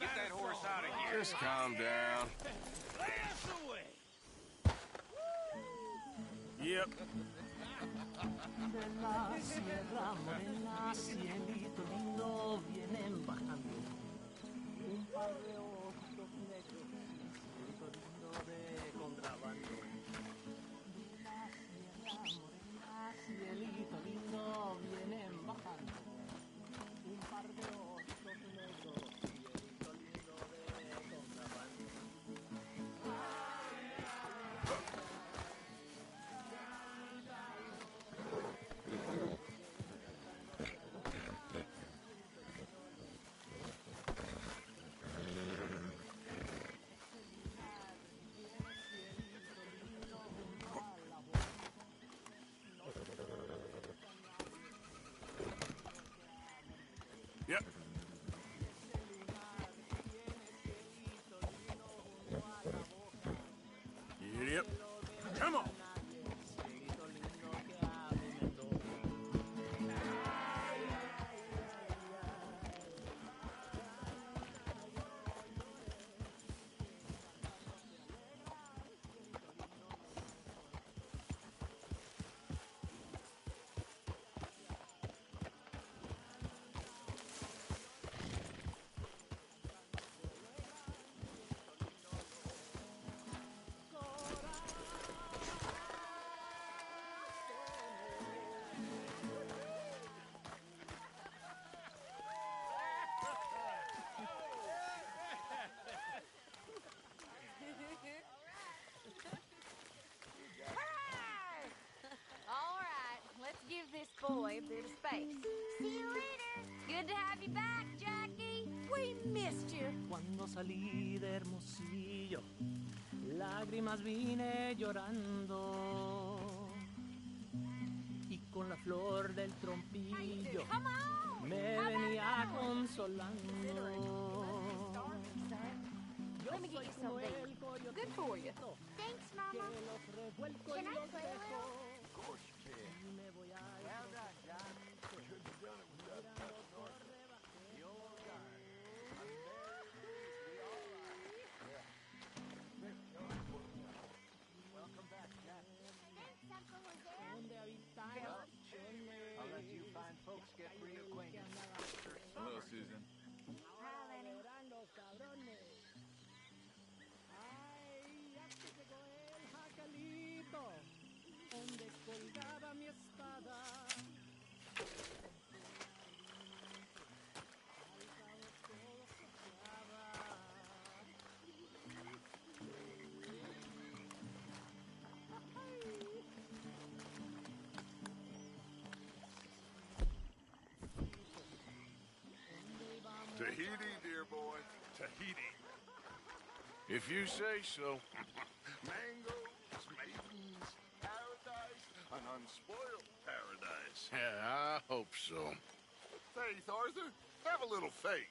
Get that horse out of here. Just calm down. Blast away. Yep. De la sierra morena, cielito lindo, vienen bajando un par de ojos negros, cielito lindo de contrabando. De la sierra morena, cielito lindo, vienen bajando un par de ojos negros, cielito lindo de contrabando. Yep. Yep. Come on. All right, let's give this boy a bit of space. See you later. Good to have you back, Jackie. We missed you. Cuando salí de Hermosillo, lágrimas vine llorando y con la flor del trompillo Come on. me How about venía now? consolando. Let me get you something good for you. Thanks, Mama. Can I play a little? Of course you can. Well done, John. Couldn't have done it without that North. The old guard. I'm very pleased we all are. Yeah. Welcome back, Jack. Thanks, Uncle Jose. Well, I'll let you fine folks get reacquainted. Hello, Susan. Hi, Lenny. Ay, ya que llegó el jacalito, donde colgaba mi espada. Tahiti, dear boy. Tahiti. If you say so. Mangoes, maidens, paradise, an unspoiled paradise. Yeah, I hope so. Faith, Arthur. Have a little faith.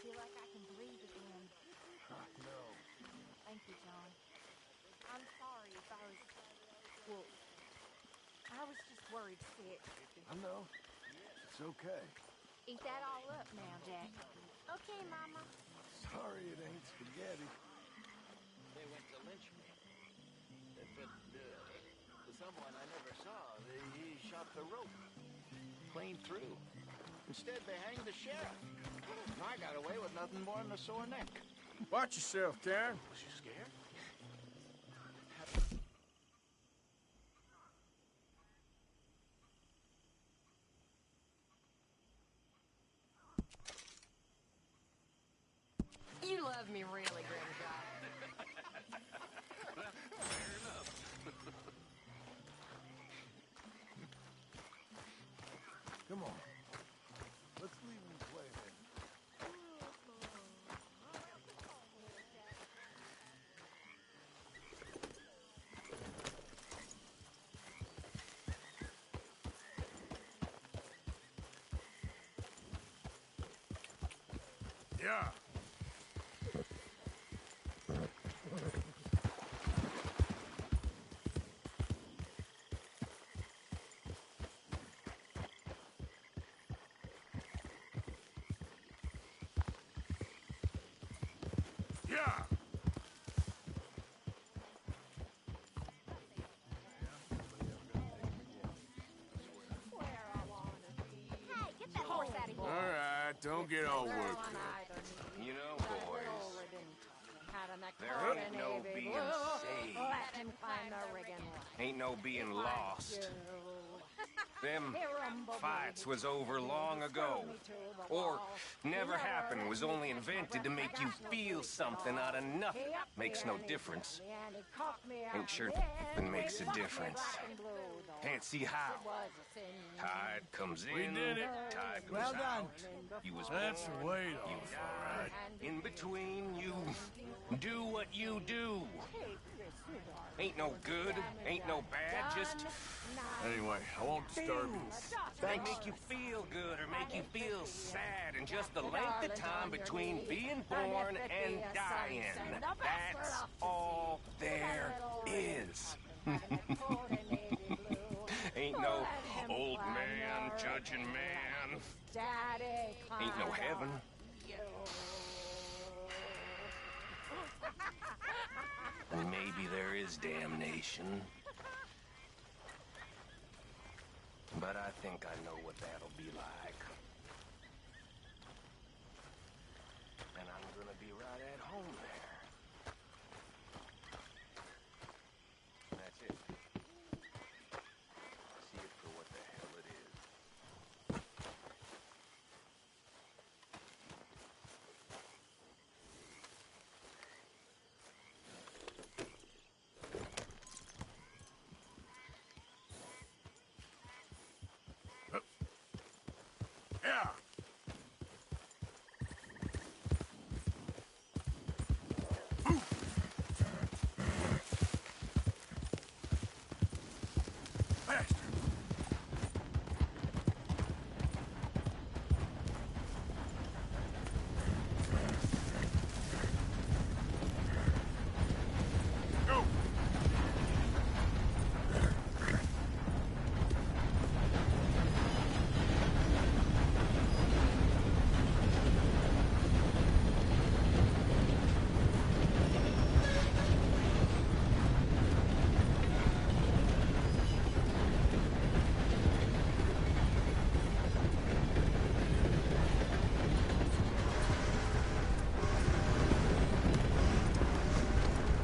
Feel like I can breathe again. No. Thank you, John. I'm sorry if I was... Well, I was just worried sick. I know. It's okay. Eat that all up now, Jack. Okay, Mama. Sorry it ain't spaghetti. They went to lynch me. But someone I never saw, he shot the rope. Clean through. Instead, they hanged the sheriff. And I got away with nothing more than a sore neck. Watch yourself, Karen. Was you scared? You love me really, Grimshaw. Fair enough. Come on. Let's leave him play then. Yeah. Don't get all worked up. You know, boys, there ain't no being saved. Let him find the rigging. Ain't no being lost. Them fights was over long ago. Or never happened, was only invented to make you feel something out of nothing. Makes no difference. Ain't sure nothing makes a difference. Can't see how. Tide comes in, We did it. tide goes Well done. out. You was That's born, the way it you ought to died. In between, you do what you do. Ain't no good, ain't no bad, just Anyway, I won't disturb you. they make you feel good or make you feel sad, and just the length of time between being born and dying. That's all there is. Ain't no old man judging man. Ain't no heaven. And maybe there is damnation. But I think I know what that'll be like. And I'm gonna be right at home there. That's it. See it for what the hell it is. Yeah. Faster. Go.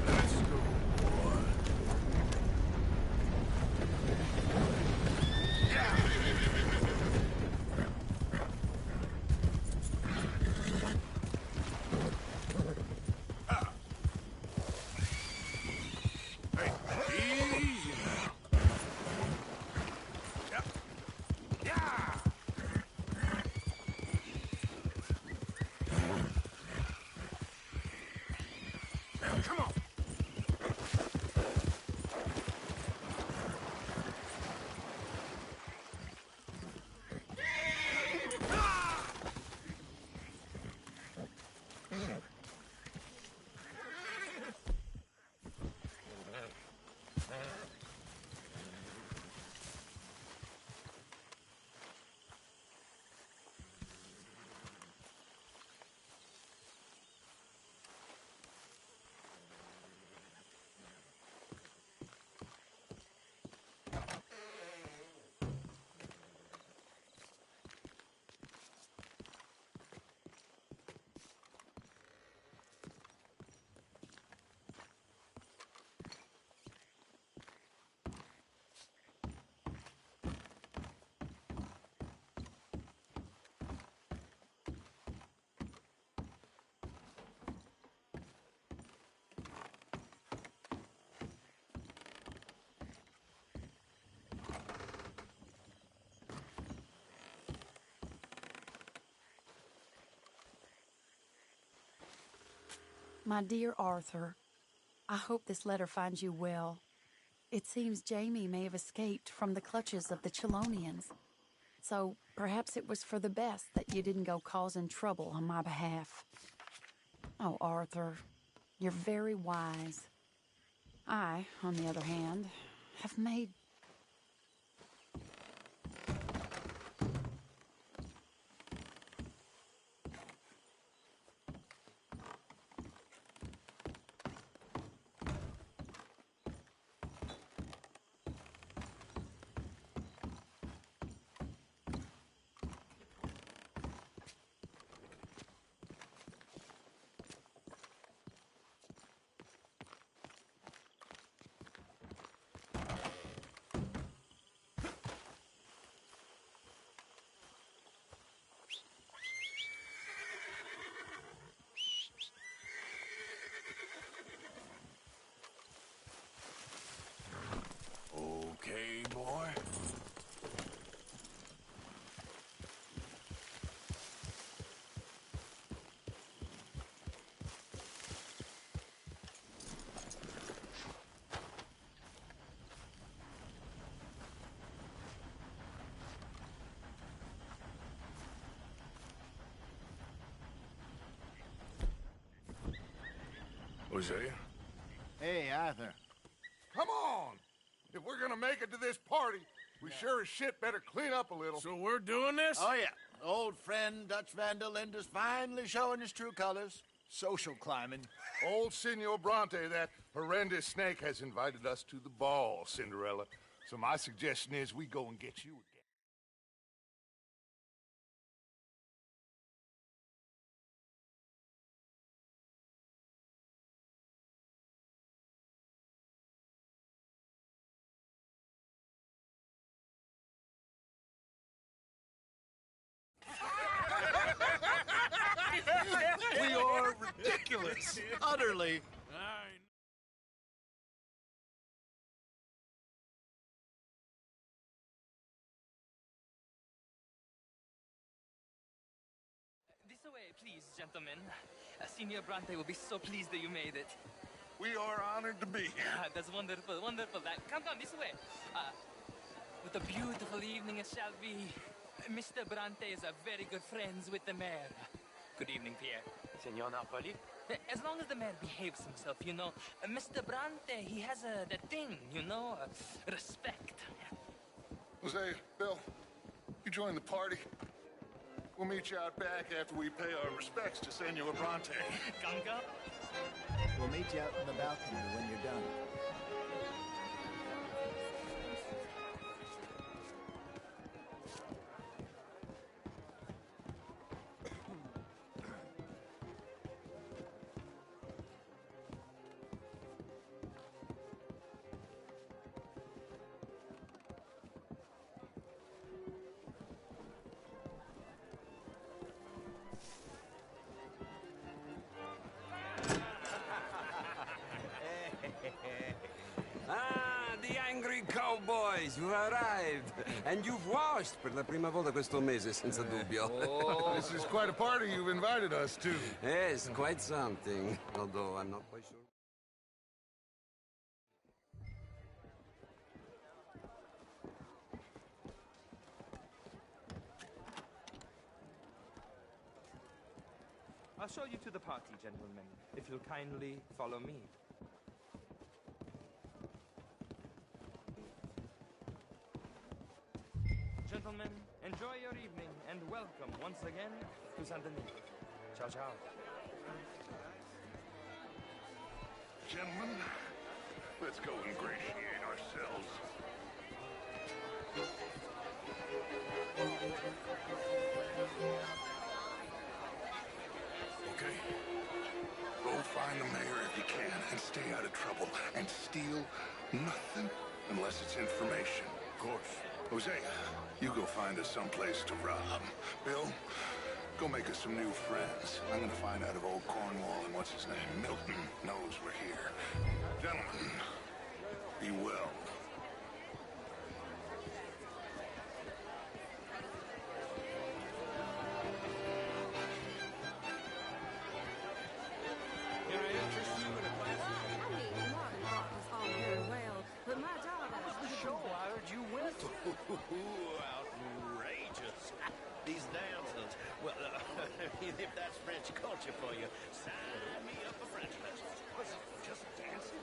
Let's go, boy. Hey, easy now. Yeah. Yeah. Come on. My dear Arthur, I hope this letter finds you well. It seems Jamie may have escaped from the clutches of the Chelonians. So perhaps it was for the best that you didn't go causing trouble on my behalf. Oh, Arthur, you're very wise. I, on the other hand, have made... Hosea? Hey, Arthur. Come on! If we're gonna make it to this party, we sure as shit better clean up a little. So we're doing this? Oh, yeah. Old friend Dutch Van der Linde's finally showing his true colors. Social climbing. Old Senor Bronte, that horrendous snake, has invited us to the ball, Cinderella. So my suggestion is we go and get you again. We are ridiculous. Utterly. This way, please, gentlemen. Senor Bronte will be so pleased that you made it. We are honored to be here. That's wonderful, wonderful. Come this way. What a beautiful evening it shall be. Mr. Bronte is a very good friends with the mayor. Good evening, Pierre. Senor Napoli? As long as the mayor behaves himself, you know. Mr. Bronte, he has that thing, you know, respect. Hosea, Bill, you join the party. We'll meet you out back after we pay our respects to Senor Bronte. Come. We'll meet you out in the balcony when you're done. The angry cowboys, you arrived. And you've washed per la prima volta questo mese, senza dubbio. This is quite a party you've invited us to. Yes, quite something. Although I'm not quite sure. I'll show you to the party, gentlemen, if you'll kindly follow me. Gentlemen, enjoy your evening and welcome once again to Saint Denis. Ciao, ciao. Gentlemen, let's go ingratiate ourselves. Okay? Go find the mayor if you can and stay out of trouble. And steal nothing unless it's information. Of course. Hosea, you go find us someplace to rob. Bill, go make us some new friends. I'm gonna find out if old Cornwall and what's his name, Milton, knows we're here. Gentlemen, be well. Outrageous. These dancers. Well, if that's French culture for you, sign me up for French lessons. Was it just dancing?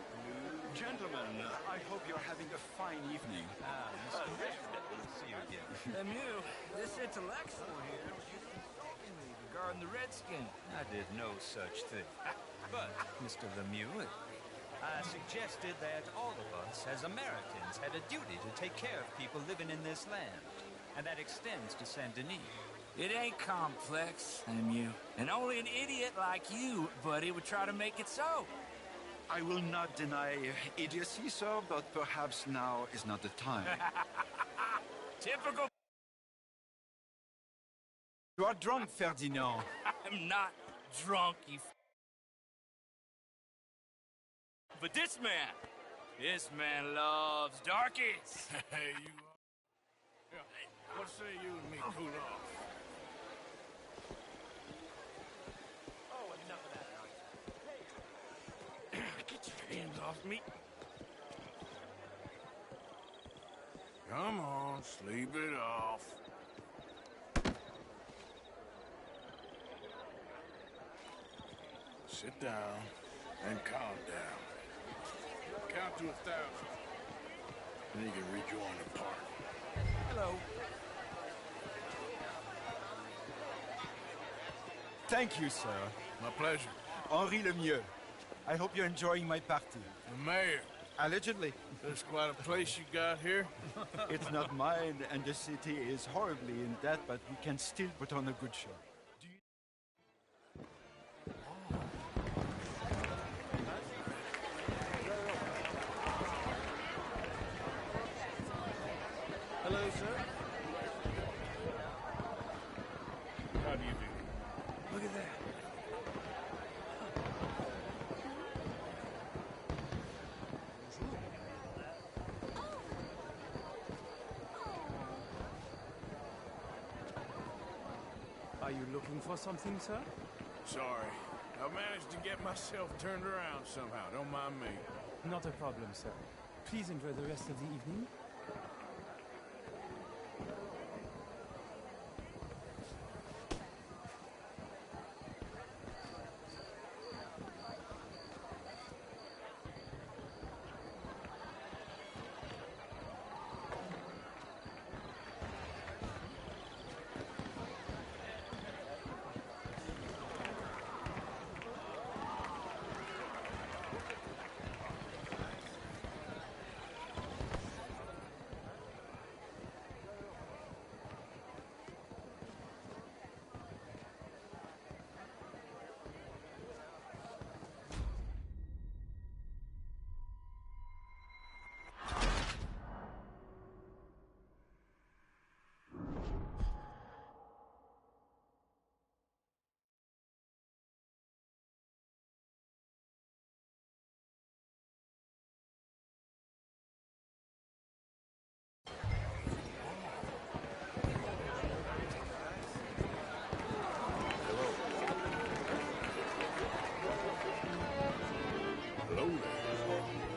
Gentlemen, I hope you're having a fine evening. See you again. Lemieux, this intellectual here was just insulting me regarding the Redskin. I did no such thing. But, Mr. Lemieux, I suggested that all of us, as Americans, had a duty to take care of people living in this land. And that extends to Saint Denis. It ain't complex, Lemieux. And only an idiot like you, buddy, would try to make it so. I will not deny idiocy, sir, but perhaps now is not the time. Typical. You are drunk, Ferdinand. I'm not drunk, you But this man loves darkies. Hey, you... What say you and me cool off? Oh, enough of that. Hey. Get your hands off me. Come on, sleep it off. Sit down. and calm down. Count to 1,000. Then you can rejoin the party. Hello. Thank you, sir. My pleasure. Henri Lemieux. I hope you're enjoying my party. The mayor. Allegedly. There's quite a place you got here. It's not mine, and the city is horribly in debt, but we can still put on a good show. Hello, sir. How do you do? Look at that. Are you looking for something, sir? Sorry. I managed to get myself turned around somehow. Don't mind me. Not a problem, sir. Please enjoy the rest of the evening.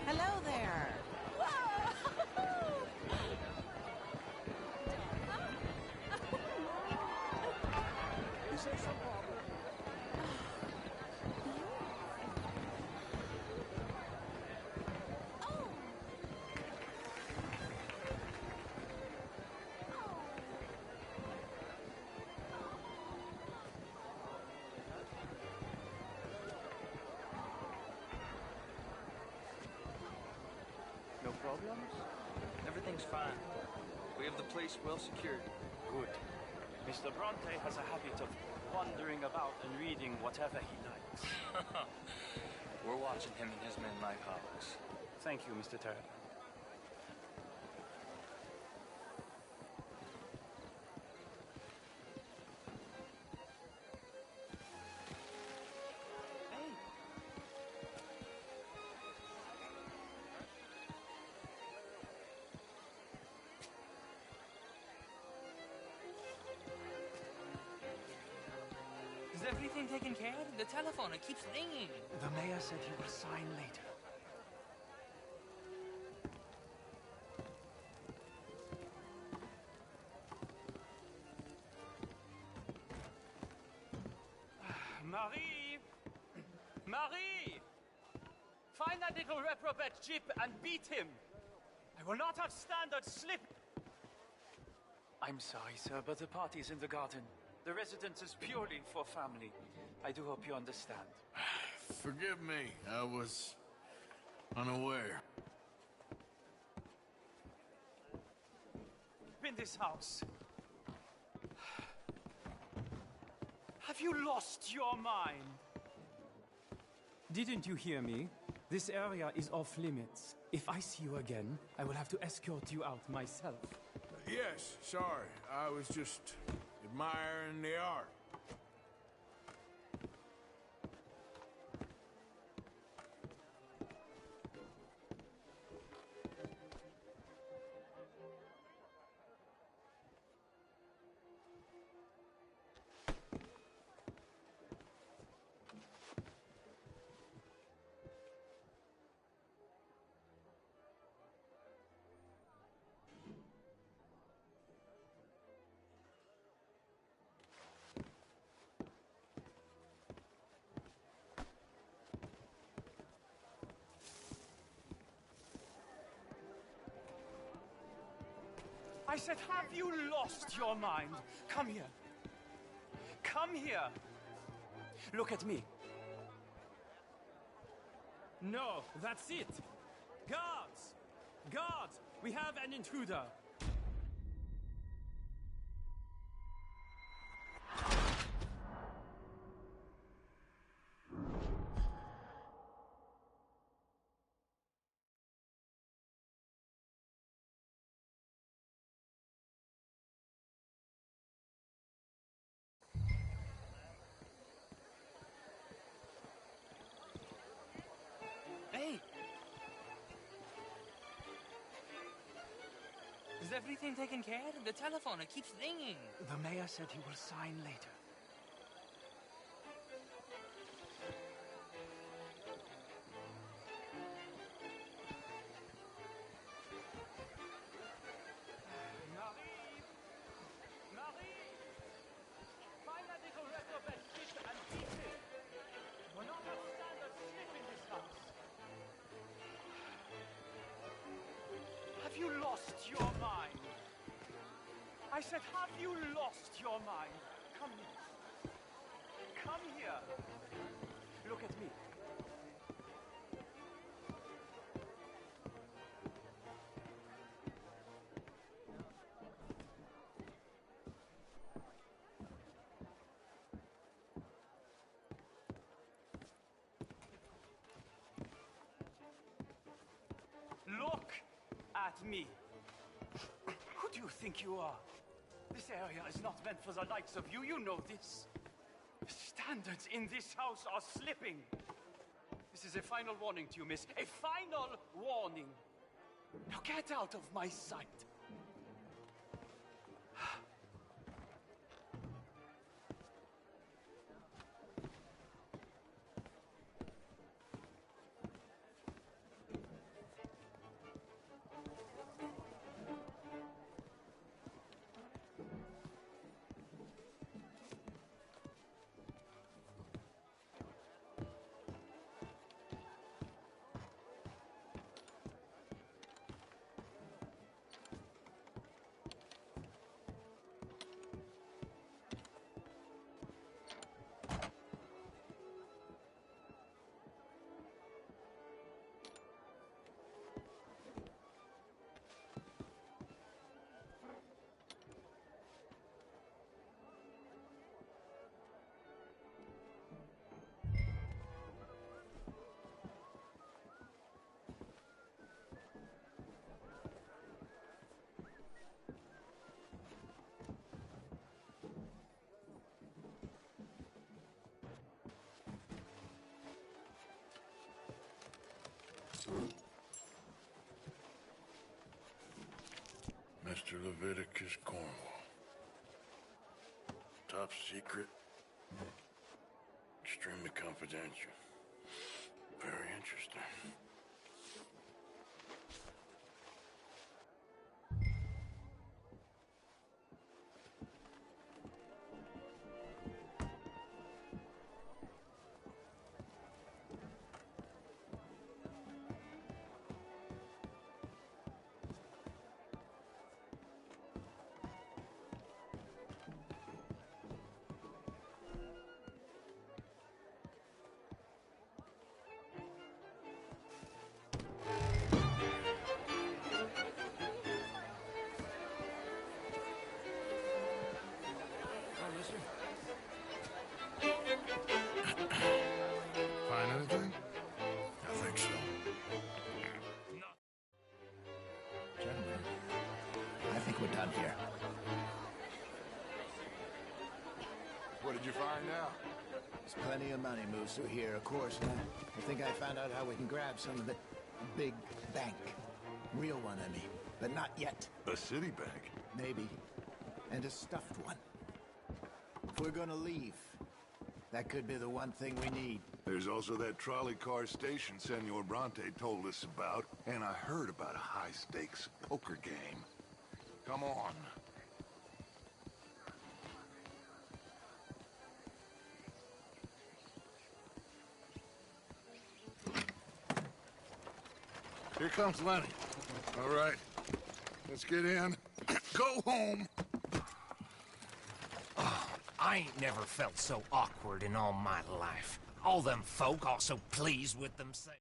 Hello there. Is there some problem? No problems? Everything's fine. We have the place well secured. Good. Mr. Bronte has a habit of wandering about and reading whatever he likes. We're watching him and his men like hawks. Thank you, Mr. Turner. Is everything taken care of? The telephone, it keeps ringing. The mayor said he will sign later. Marie! Marie! Find that little reprobate Jip and beat him. I will not have standard slip. I'm sorry, sir, but the party's in the garden. The residence is purely for family. I do hope you understand. Forgive me. I was unaware. In this house. Have you lost your mind? Didn't you hear me? This area is off limits. If I see you again, I will have to escort you out myself. Yes, sorry. I was just admiring the art. I said, have you lost your mind? Come here. Come here. Look at me. No, that's it. Guards! Guards! We have an intruder. Hey! Is everything taken care of? The telephone, it keeps ringing. The mayor said he will sign later. Marie! Marie! Find that little reprobate shit and beat it! We're not a standard slip in this house. Have you lost your mind? I said, have you lost your mind? Come here. Come here. Look at me. Look at me. Who do you think you are? This area is not meant for the likes of you. You know this. The standards in this house are slipping. This is a final warning to you, miss. A final warning. Now get out of my sight. Mr. Leviticus Cornwall. Top secret. Extremely confidential. Very interesting. Find anything? I think so. Gentlemen, I think we're done here. What did you find out? There's plenty of money moves through here, of course. And I think I found out how we can grab some of the big bank. Real one, I mean. But not yet. A city bank? Maybe. And a stuffed one. If we're gonna leave, that could be the one thing we need. There's also that trolley car station Senor Bronte told us about, and I heard about a high-stakes poker game. Come on. Here comes Lenny. All right, let's get in. Go home. I ain't never felt so awkward in all my life. All them folk all so pleased with themselves.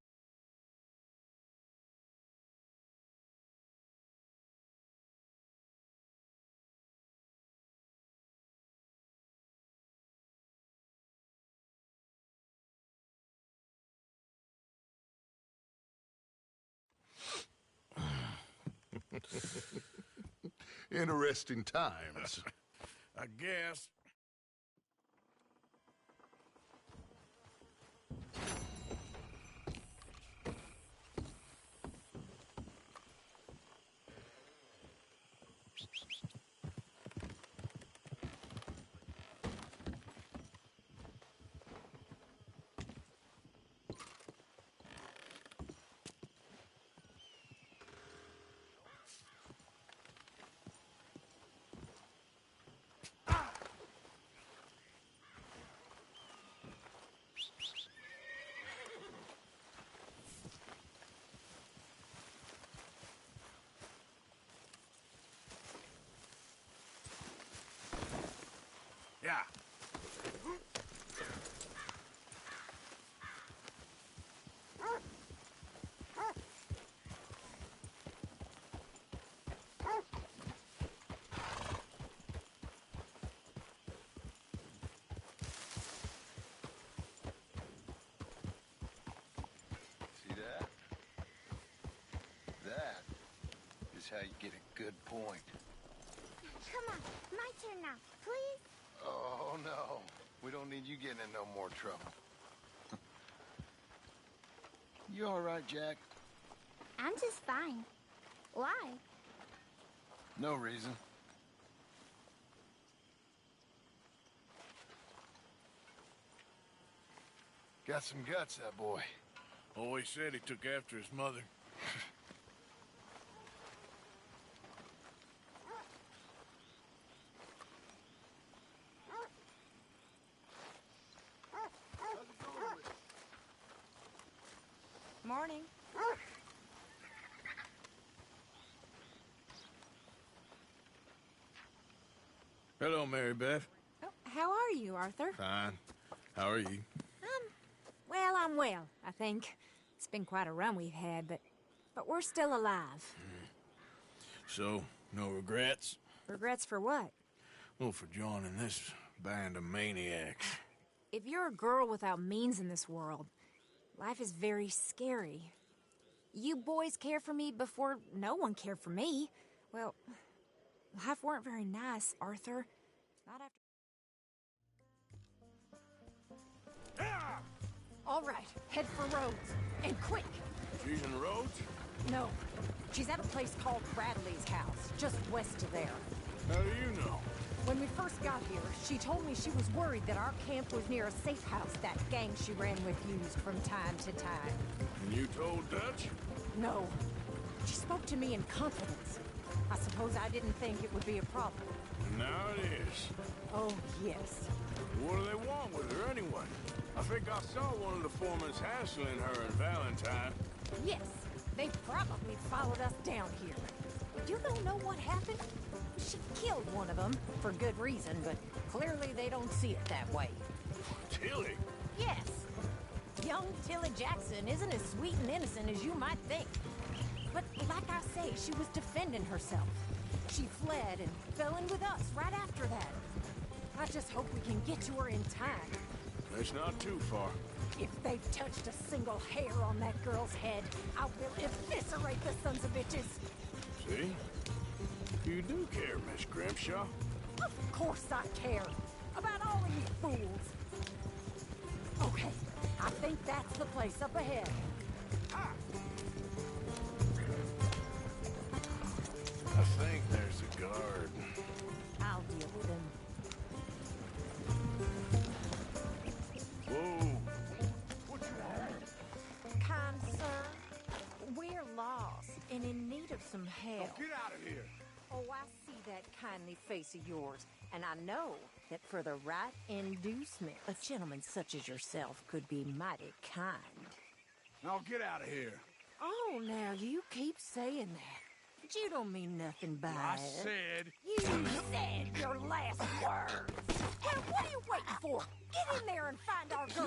Interesting times. I guess. Yeah. See that? That is how you get a good point. Come on, my turn now, please. Oh, no. We don't need you getting in no more trouble. You all right, Jack? I'm just fine. Why? No reason. Got some guts, that boy. Always said he took after his mother. Morning. Hello, Mary Beth. Oh, how are you, Arthur? Fine. How are you? Well, I'm well, I think. It's been quite a run we've had, but we're still alive. So, no regrets? Regrets for what? Well, for joining this band of maniacs. If you're a girl without means in this world, life is very scary. You boys cared for me before no one cared for me. Well, life weren't very nice, Arthur. Not after... All right, head for Rhodes. And quick! She's in Rhodes? No. She's at a place called Bradley's house, just west of there. How do you know? When we first got here, she told me she was worried that our camp was near a safe house that gang she ran with used from time to time. And you told Dutch? No. She spoke to me in confidence. I suppose I didn't think it would be a problem. Now it is. Oh, yes. What do they want with her anyway? I think I saw one of the foremans hassling her and Valentine. Yes, they probably followed us down here. You don't know what happened? She killed one of them, for good reason, but clearly they don't see it that way. Tilly? Yes. Young Tilly Jackson isn't as sweet and innocent as you might think. But like I say, she was defending herself. She fled and fell in with us right after that. I just hope we can get to her in time. That's not too far. If they've touched a single hair on that girl's head, I will eviscerate the sons of bitches. See? You do care, Miss Grimshaw. Of course I care. About all of you fools. Okay, I think that's the place up ahead. I think there's a guard. I'll deal with him. Whoa. What you want? Kind sir, we're lost and in need of some help. Get out of here. Oh, I see that kindly face of yours, and I know that for the right inducement, a gentleman such as yourself could be mighty kind. Now get out of here. Oh, now you keep saying that. But you don't mean nothing by I it. said... You said your last words. Well, what are you waiting for? Get in there and find our girl.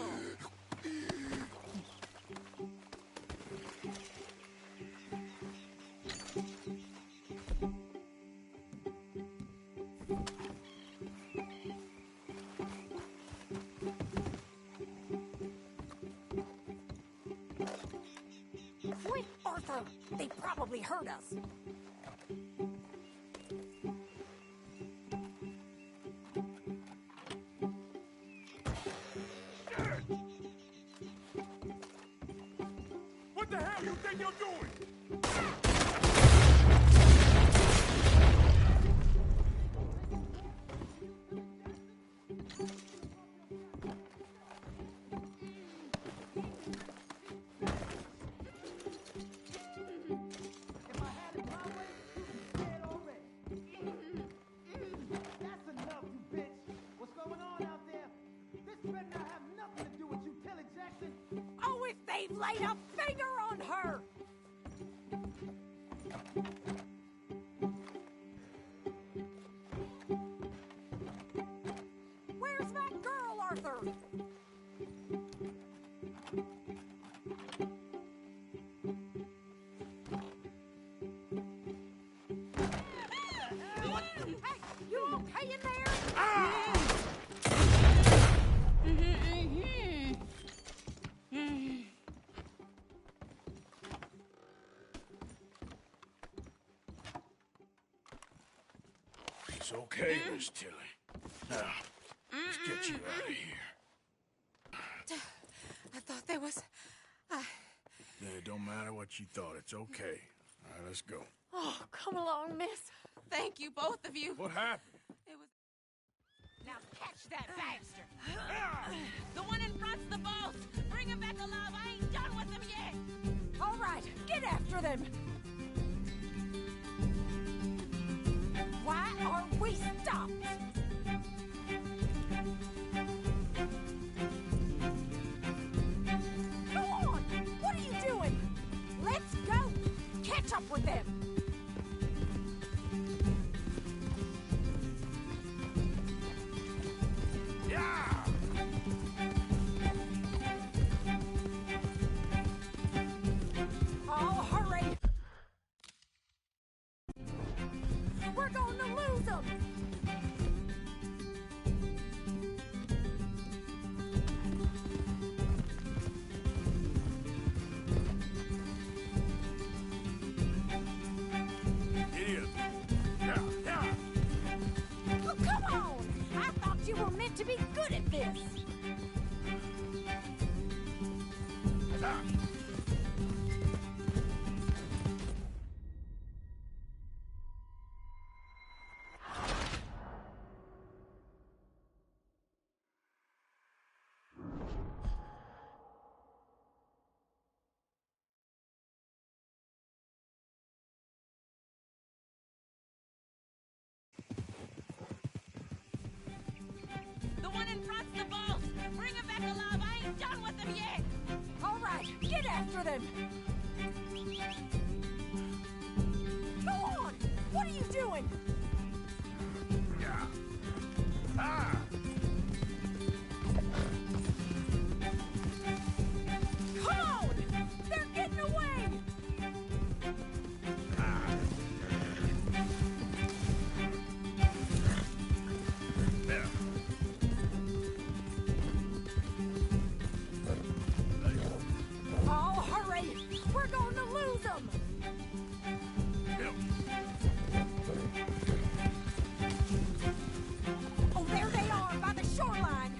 Quick, Arthur! They probably heard us. What the hell you think you're doing? Oh, if they've laid a finger on her! Where's my girl, Arthur? Hey, you okay in there? It's okay, Miss Tilly. Now, let's get you out of here. I thought there was... Yeah, it don't matter what you thought. It's okay. All right, let's go. Oh, come along, miss. Thank you, both of you. What happened? It was... Now catch that bastard. The one in front's the boss. Bring him back alive. I ain't done with him yet. All right, get after them. Why are we stopped? Go on! What are you doing? Let's go! Catch up with them! Yeah! Oh, hurry! We're going to lose them! Idiot! Yeah, yeah! Oh, come on! I thought you were meant to be good at this! Ah. The one in front's the boss. Bring him back alive. I ain't done with him yet. All right, get after them! Go on! What are you doing? Yeah. Ah! Come on! They're getting away! Ah. There. Oh, hurry! We're going to lose them! Oh, there they are by the shoreline!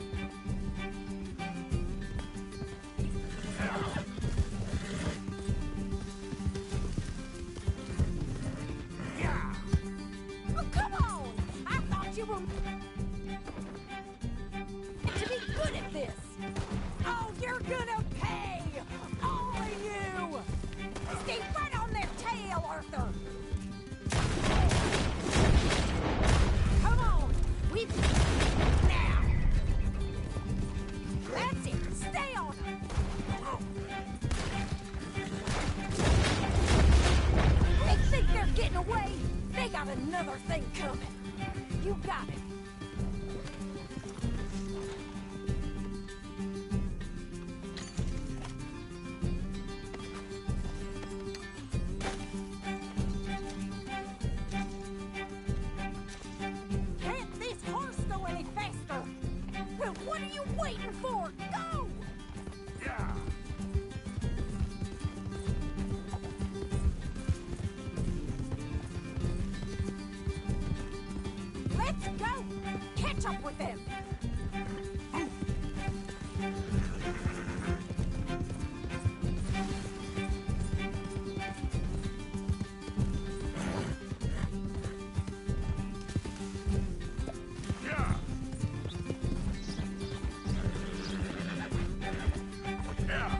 Yeah! Oh, come on! I thought you were to be good at this! Oh, you're gonna pay! All of you! Stay right on their tail, Arthur! Come on! We've... Now! That's it! Stay on them! They think they're getting another thing coming. You got it. Can't this horse go any faster? Well, what are you waiting for? Go! Yeah. Let's go! Catch up with them! Yeah. Yeah.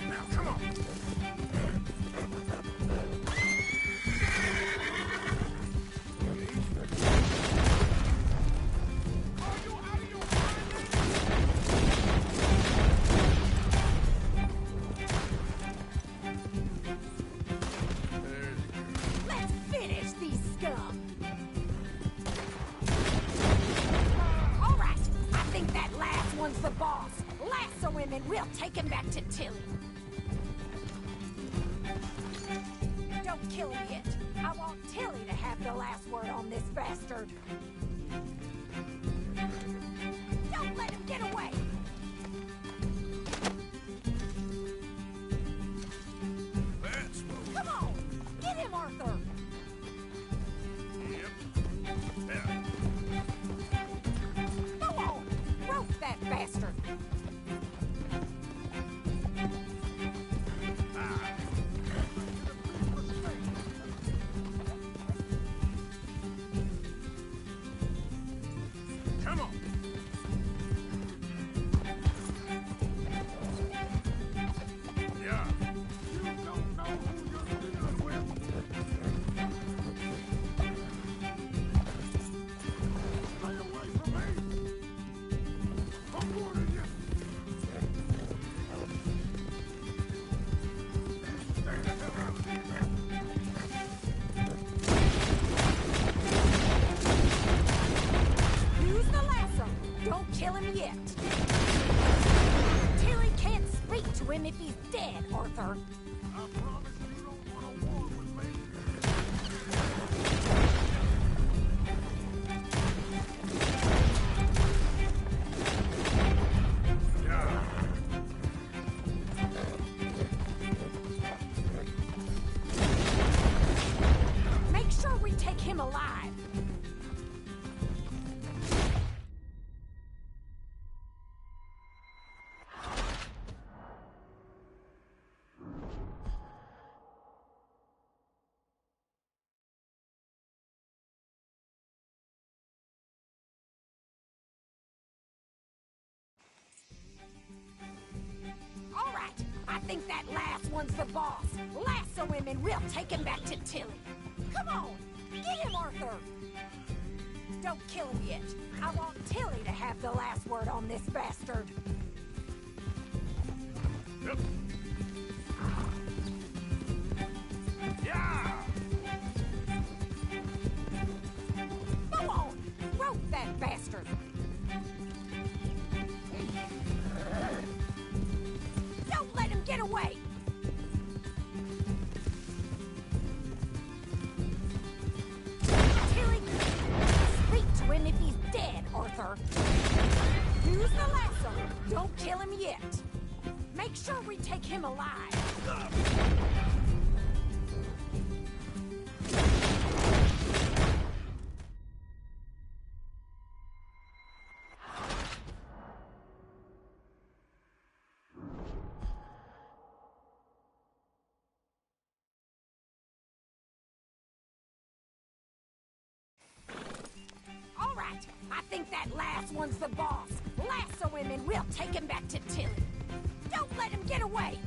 Now, come on. Let's finish these scum! All right, I think that last one's the boss. Lasso him and we'll take him back to Tilly. Don't kill him yet. I want Tilly to have the last word on this bastard. Don't let him get away! Let's move. Come on! Get him, Arthur! Yep. Yeah. Go on! Rope that bastard! Come on. Yeah. You don't know who you're dealing with. Stay away from me. I'm warning you. Stay the hell out of here. Use the lasso! Don't kill him yet! Tilly can't speak to him if he's dead, Arthur. I promise you don't want to war with me. Yeah. Make sure we take him alive. All right, I think that last one's the boss. Lasso him and we'll take him back to Tilly. Come on, get him, Arthur. Don't kill him yet. I want Tilly to have the last word on this bastard. Yep. Yeah. Go on, rope that bastard. Don't let him get away. Tilly, speak to him if he's dead, Arthur. Use the lasso. Don't kill him yet. Make sure we take him alive. All right, I think that last one's the boss. Lasso him and we'll take him back to Tilly. Don't let him get away.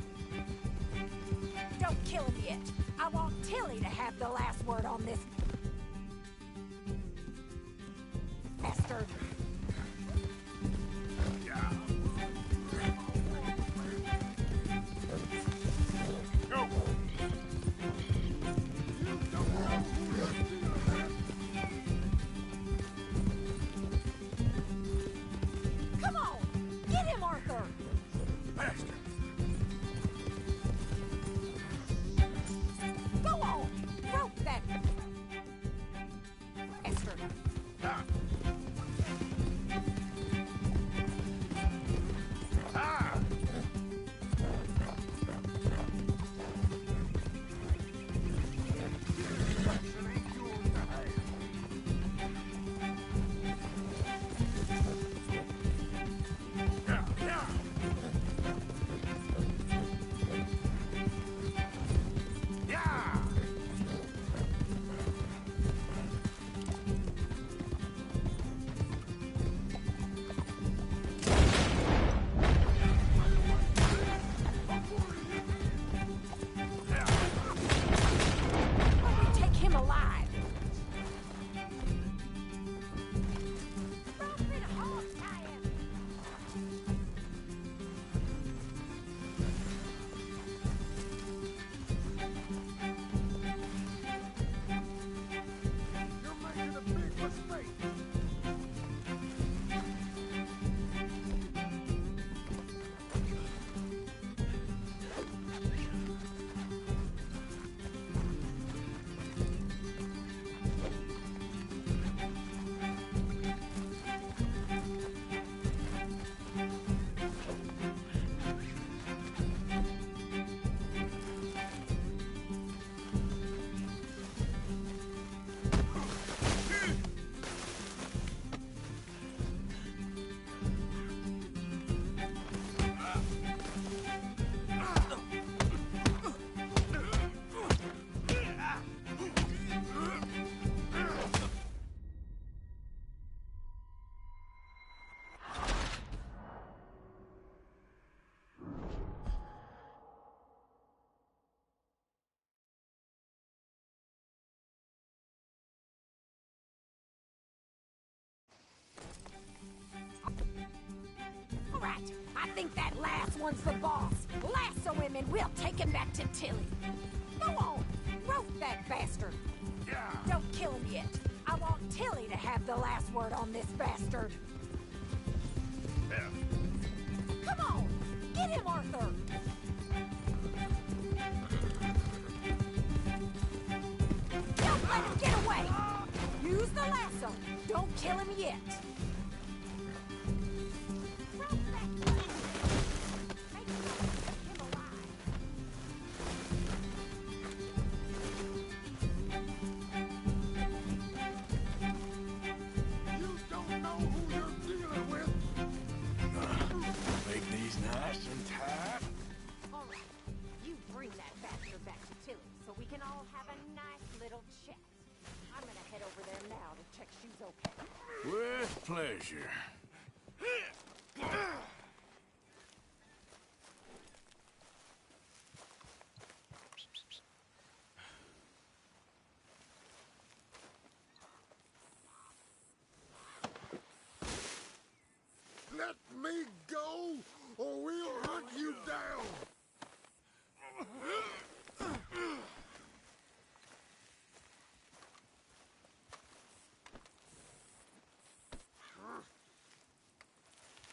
Don't kill him yet. I want Tilly to have the last word on this bastard. I think that last one's the boss. Lasso him and we'll take him back to Tilly. Go on, rope that bastard. Yeah. Don't kill him yet. I want Tilly to have the last word on this bastard. Yeah. Come on, get him, Arthur. Don't let him get away. Use the lasso. Don't kill him yet. Make these nice and tight. All right, you bring that bastard back to Tilly so we can all have a nice little chat. I'm gonna head over there now to check she's okay. With pleasure. Let me go, or we'll hunt you down!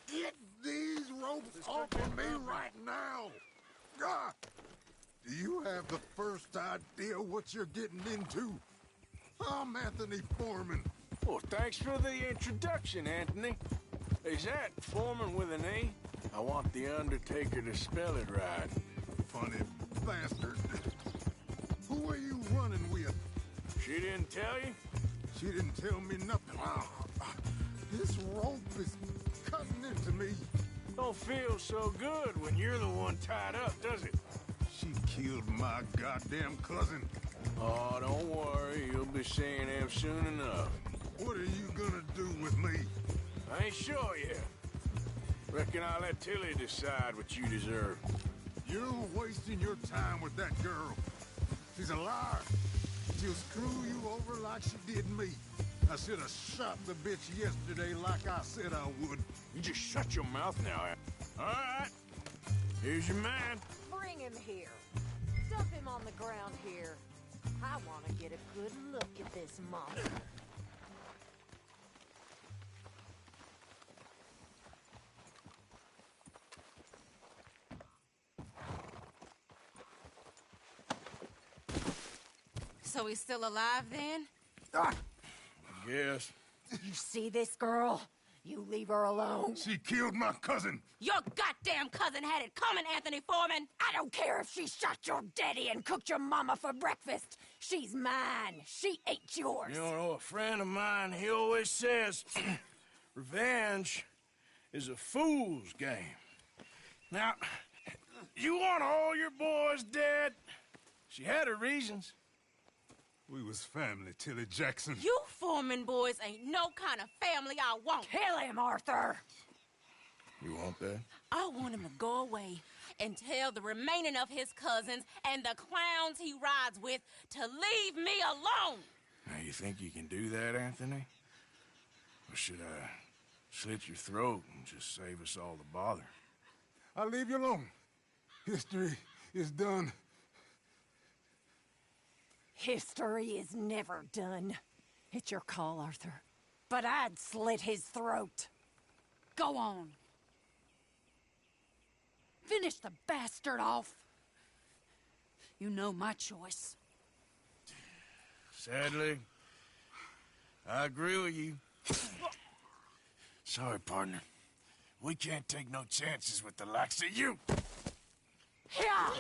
Get these ropes off of me right now! Ah! Do you have the first idea what you're getting into? I'm Anthony Foreman. Well, thanks for the introduction, Anthony. Is that Foreman with an E? I want the Undertaker to spell it right. Funny bastard. Who are you running with? She didn't tell you? She didn't tell me nothing. This rope is cutting into me. Don't feel so good when you're the one tied up, does it? She killed my goddamn cousin. Oh, don't worry. You'll be seeing him soon enough. What are you gonna do with me? I ain't sure yet. Reckon I'll let Tilly decide what you deserve. You're wasting your time with that girl. She's a liar. She'll screw you over like she did me. I should have shot the bitch yesterday like I said I would. You just shut your mouth now. All right. Here's your man. Bring him here. Dump him on the ground here. I want to get a good look at this monster. So he's still alive then? Yes. You see this girl? You leave her alone. She killed my cousin. Your goddamn cousin had it coming, Anthony Foreman! I don't care if she shot your daddy and cooked your mama for breakfast. She's mine. She ate yours. You know, a friend of mine, he always says, revenge is a fool's game. Now, you want all your boys dead? She had her reasons. We was family, Tilly Jackson. You Foreman boys ain't no kind of family I want. Kill him, Arthur! You want that? I want him to go away and tell the remaining of his cousins and the clowns he rides with to leave me alone. Now, you think you can do that, Anthony? Or should I slit your throat and just save us all the bother? I'll leave you alone. History is done. History is never done. It's your call, Arthur. But I'd slit his throat. Go on. Finish the bastard off. You know my choice. Sadly, I agree with you. Sorry, partner. We can't take no chances with the likes of you. Yeah!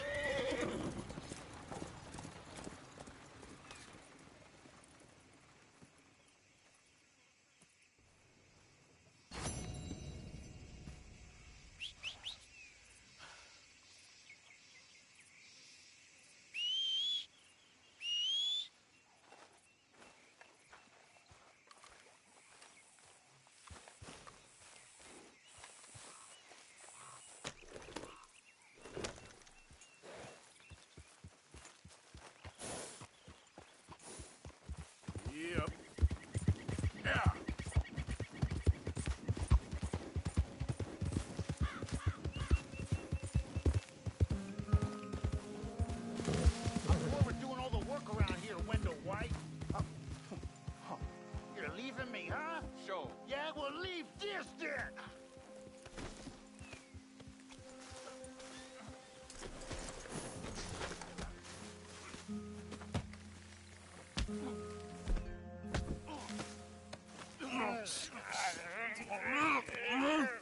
believe this, then!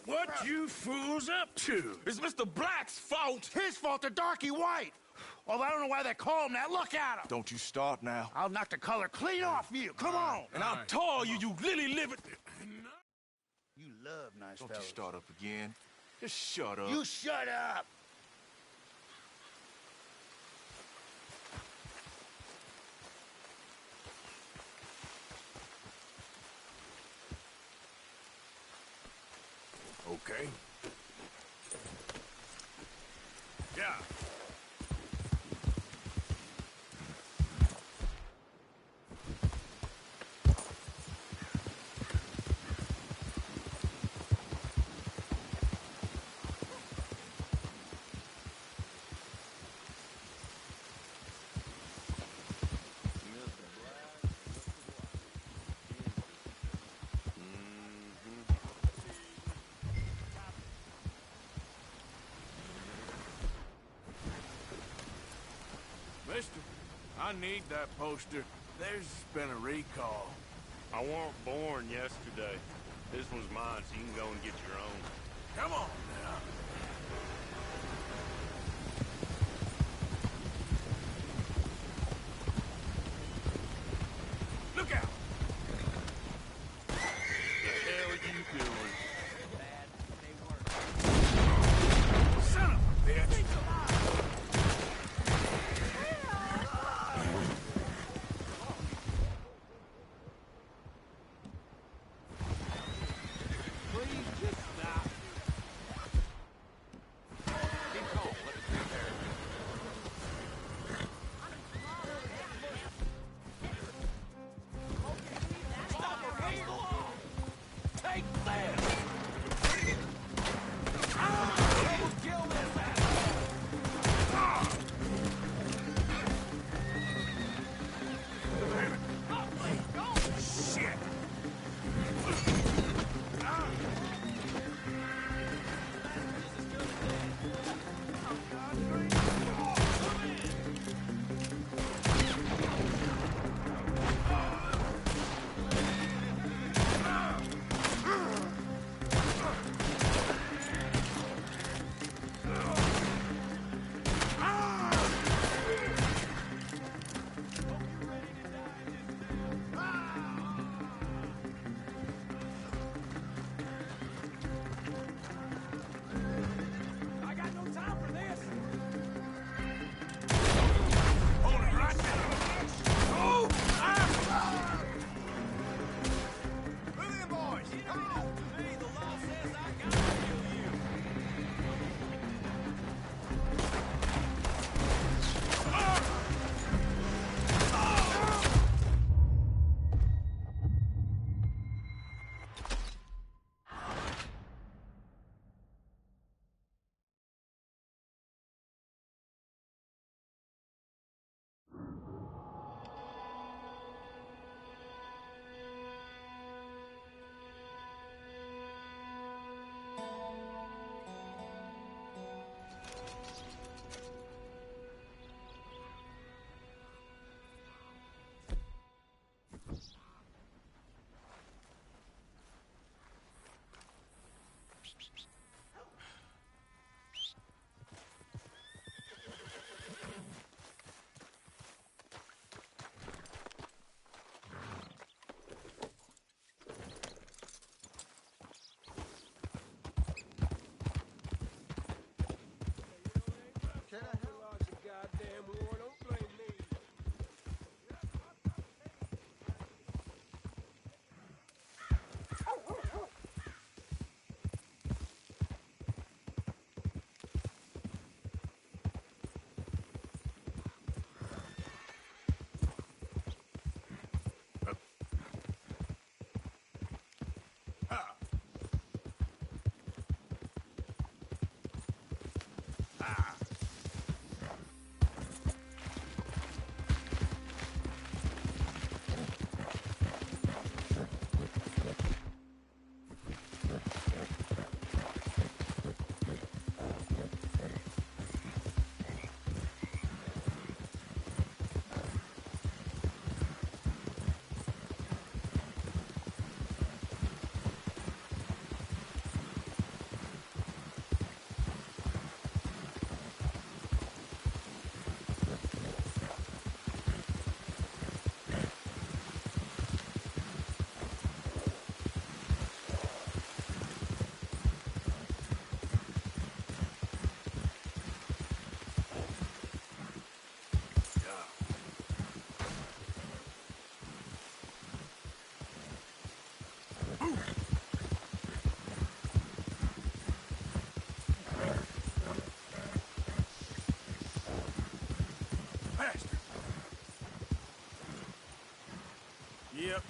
What you fools up to? It's Mr. Black's fault! His fault, the darky white! Well, I don't know why they call him that. Look at him! Don't you start now. I'll knock the color clean off you. Come on! And I'll tell you, you lily livered... You love nice Don't fellas. you start up again. Just shut up. You shut up! Okay. Yeah. Mister, I need that poster. There's been a recall. I weren't born yesterday. This one's mine, so you can go and get your own. Come on now. Look out! The hell are you doing? Son of a bitch! Yep.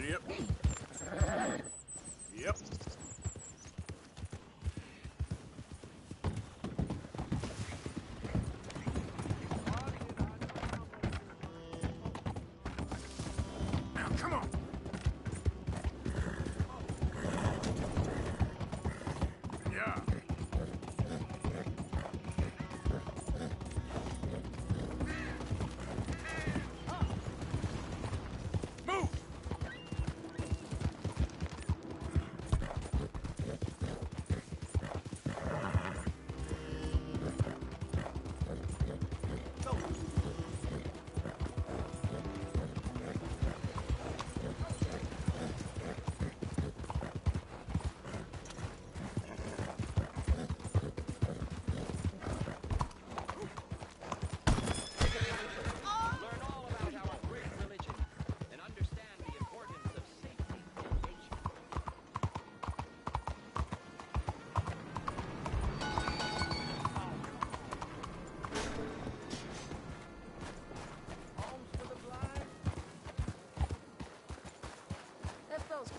Yep. Yep. Now, come on. Yeah. Move!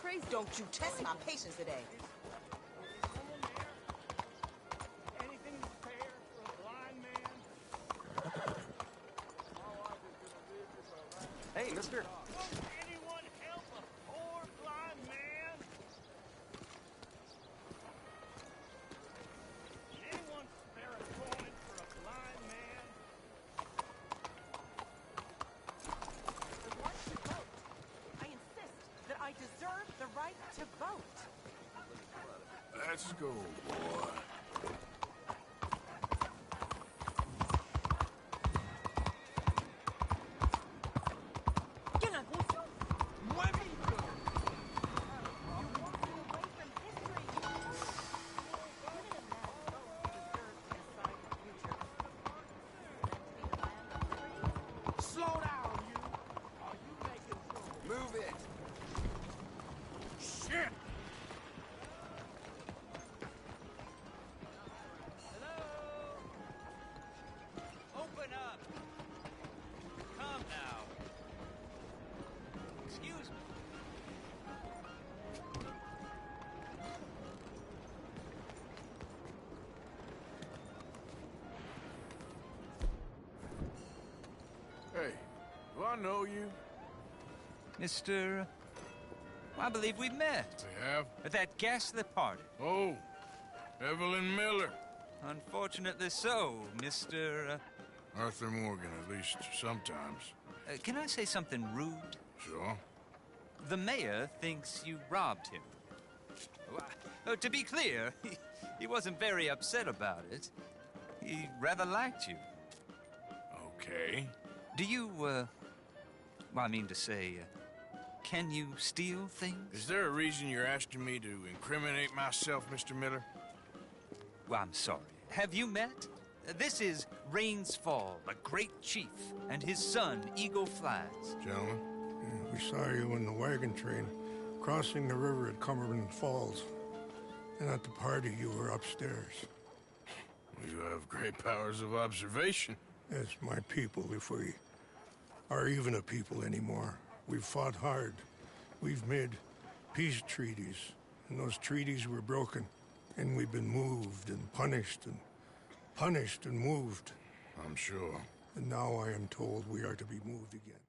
Crazy. Don't you test my patience today. Anything fair for a blind man? Hey, mister. Won't anyone help a poor blind man? Anyone spare a coin for a blind man? I want to vote. I insist that I deserve the right to vote. Let's go, boy. Slow down, you. Are you making trouble? Move it. Shit! Open up! Come now. Excuse me. Hey, do I know you? Mr. I believe we met. We have? At that ghastly party. Oh, Evelyn Miller. Unfortunately so, Mr. Arthur Morgan, at least sometimes. Can I say something rude? Sure. The mayor thinks you robbed him. To be clear, he wasn't very upset about it. He rather liked you. Okay. Do you, well, I mean to say, can you steal things? Is there a reason you're asking me to incriminate myself, Mr. Miller? Well, I'm sorry. Have you met? This is Rains Fall, a great chief, and his son, Eagle Flies. Gentlemen, we saw you in the wagon train crossing the river at Cumberland Falls. And at the party, you were upstairs. You have great powers of observation. Yes, my people, if we are even a people anymore. We've fought hard. We've made peace treaties, and those treaties were broken. And we've been moved and punished and moved. I'm sure. And now I am told we are to be moved again.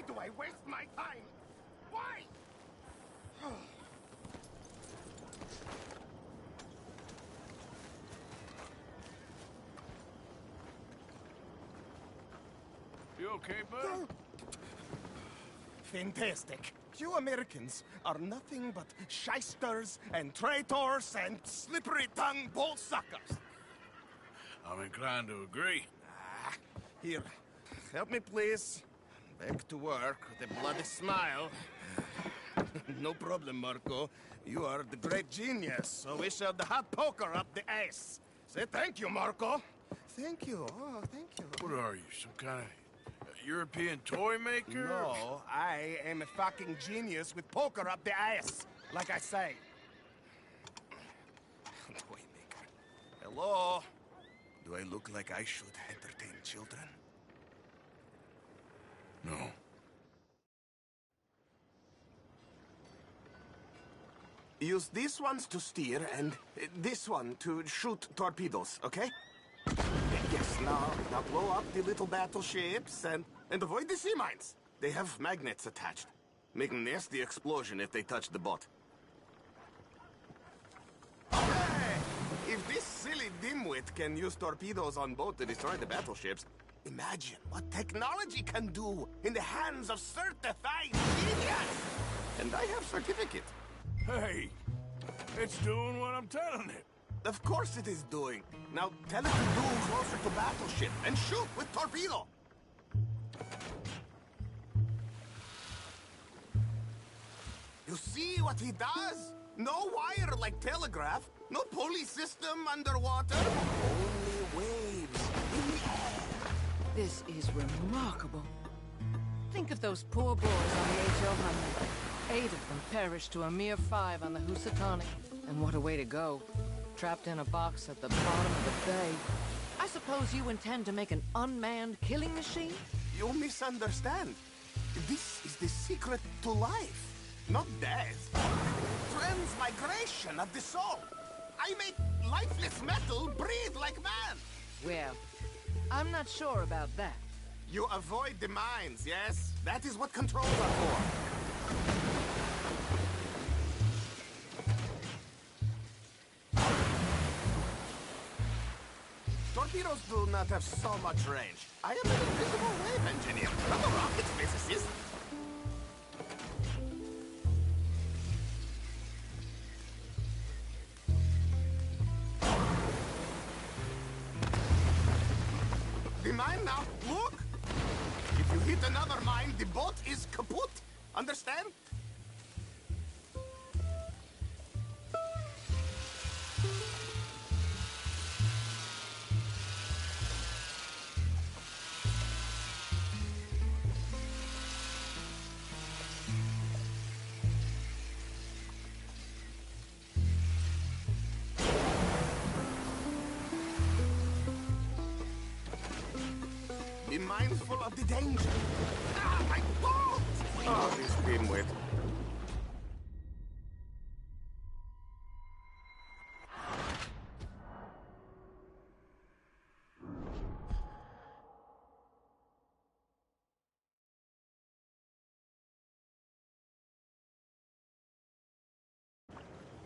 do I waste my time? Why? You okay, bud? Fantastic. You Americans are nothing but shysters and traitors and slippery-tongued bull suckers. I'm inclined to agree. Here, help me, please. Back to work with a bloody smile. No problem, Marco. You are the great genius, so we shove the hot poker up the ass. Say thank you, Marco. Thank you. Oh, thank you. What are you, some kind of European toy maker? No, I am a fucking genius with poker up the ass, like I say. Toy maker. Hello? Do I look like I should entertain children? No. Use these ones to steer and this one to shoot torpedoes, okay? Yes, now blow up the little battleships and avoid the sea mines. They have magnets attached. Make a nasty explosion if they touch the boat. Hey! If this silly dimwit can use torpedoes on boat to destroy the battleships, imagine what technology can do in the hands of certified genius! And I have certificate. Hey, it's doing what I'm telling it. Of course it is doing. Now tell it to move closer to battleship and shoot with torpedo. You see what he does? No wire like telegraph, no pulley system underwater, only waves in the air. This is remarkable. Think of those poor boys on the H.L. Hunley. 8 of them perished to a mere 5 on the Housatonic. And what a way to go. Trapped in a box at the bottom of the bay. I suppose you intend to make an unmanned killing machine? You misunderstand. This is the secret to life, not death. Transmigration of the soul. I make lifeless metal breathe like man. Well, I'm not sure about that. You avoid the mines, yes? That is what controls are for. Torpedoes do not have so much range. I am an invisible wave engineer, not a rocket physicist. The mine now, look! If you hit another mine, the boat is kaput. Understand? Be mindful of the danger. Ah, my boat! Oh, this dimwit.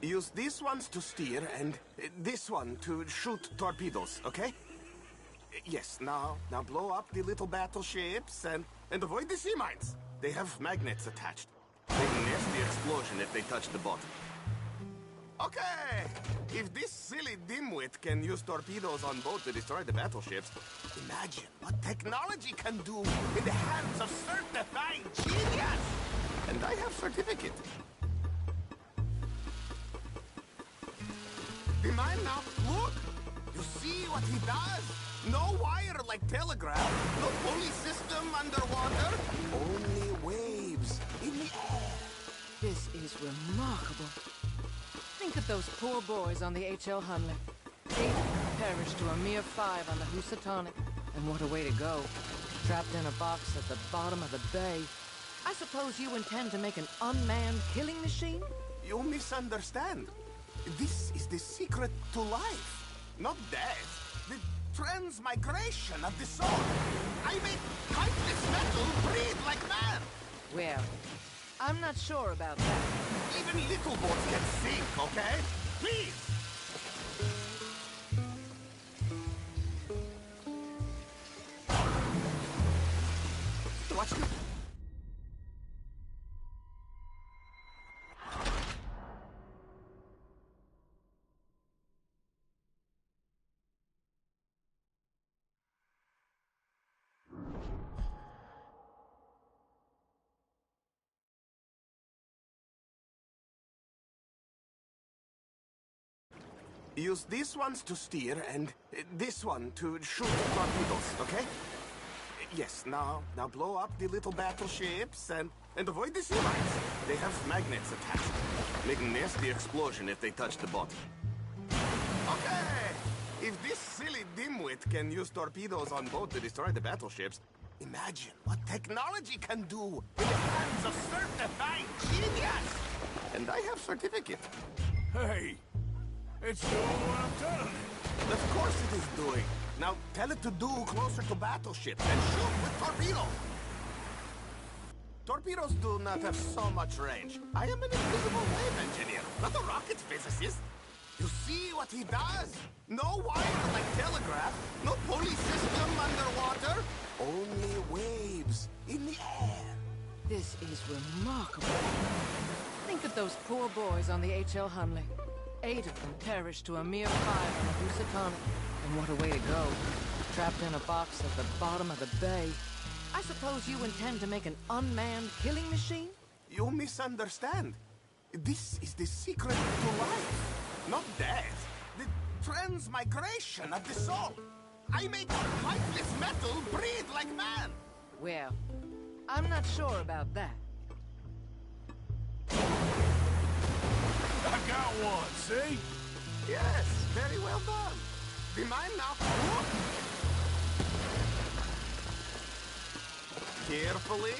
Use these ones to steer and this one to shoot torpedoes, okay? Yes, now blow up the little battleships and avoid the sea mines. They have magnets attached. Make a nasty explosion if they touch the boat. Okay, if this silly dimwit can use torpedoes on boat to destroy the battleships, imagine what technology can do in the hands of certified genius! And I have certificate. The mine now, look! You see what he does? No wire like telegraph, no pulley system underwater, only waves in the air. This is remarkable. Think of those poor boys on the H.L. Hunley. 8 of them perished to a mere 5 on the Housatonic. And what a way to go. Trapped in a box at the bottom of the bay. I suppose you intend to make an unmanned killing machine? You misunderstand. This is the secret to life, not death. The transmigration of the soul. I make countless metal breathe like man. Well, I'm not sure about that. Even little boats can sink, okay? Please! Watch the... Use these ones to steer and this one to shoot torpedoes, okay? Yes, now blow up the little battleships and avoid the sea mines. They have magnets attached. Make a nasty explosion if they touch the boat. Okay! If this silly dimwit can use torpedoes on boat to destroy the battleships, imagine what technology can do in the hands of certified genius! And I have certificate. Hey! It's doing what I'm telling it. Of course it is doing. Now tell it to do closer to battleships and shoot with torpedoes. Torpedoes do not have so much range. I am an invisible wave engineer, not a rocket physicist. You see what he does? No wire like telegraph, no pulley system underwater, only waves in the air. This is remarkable. Think of those poor boys on the H.L. Hunley. 8 of them perished to a mere 5 on the Housatonic. And what a way to go. Trapped in a box at the bottom of the bay. I suppose you intend to make an unmanned killing machine? You misunderstand. This is the secret to life, not death. The transmigration of the soul. I make lifeless metal breathe like man. Well, I'm not sure about that. I got one, see? Yes, very well done. Be mine now. Carefully.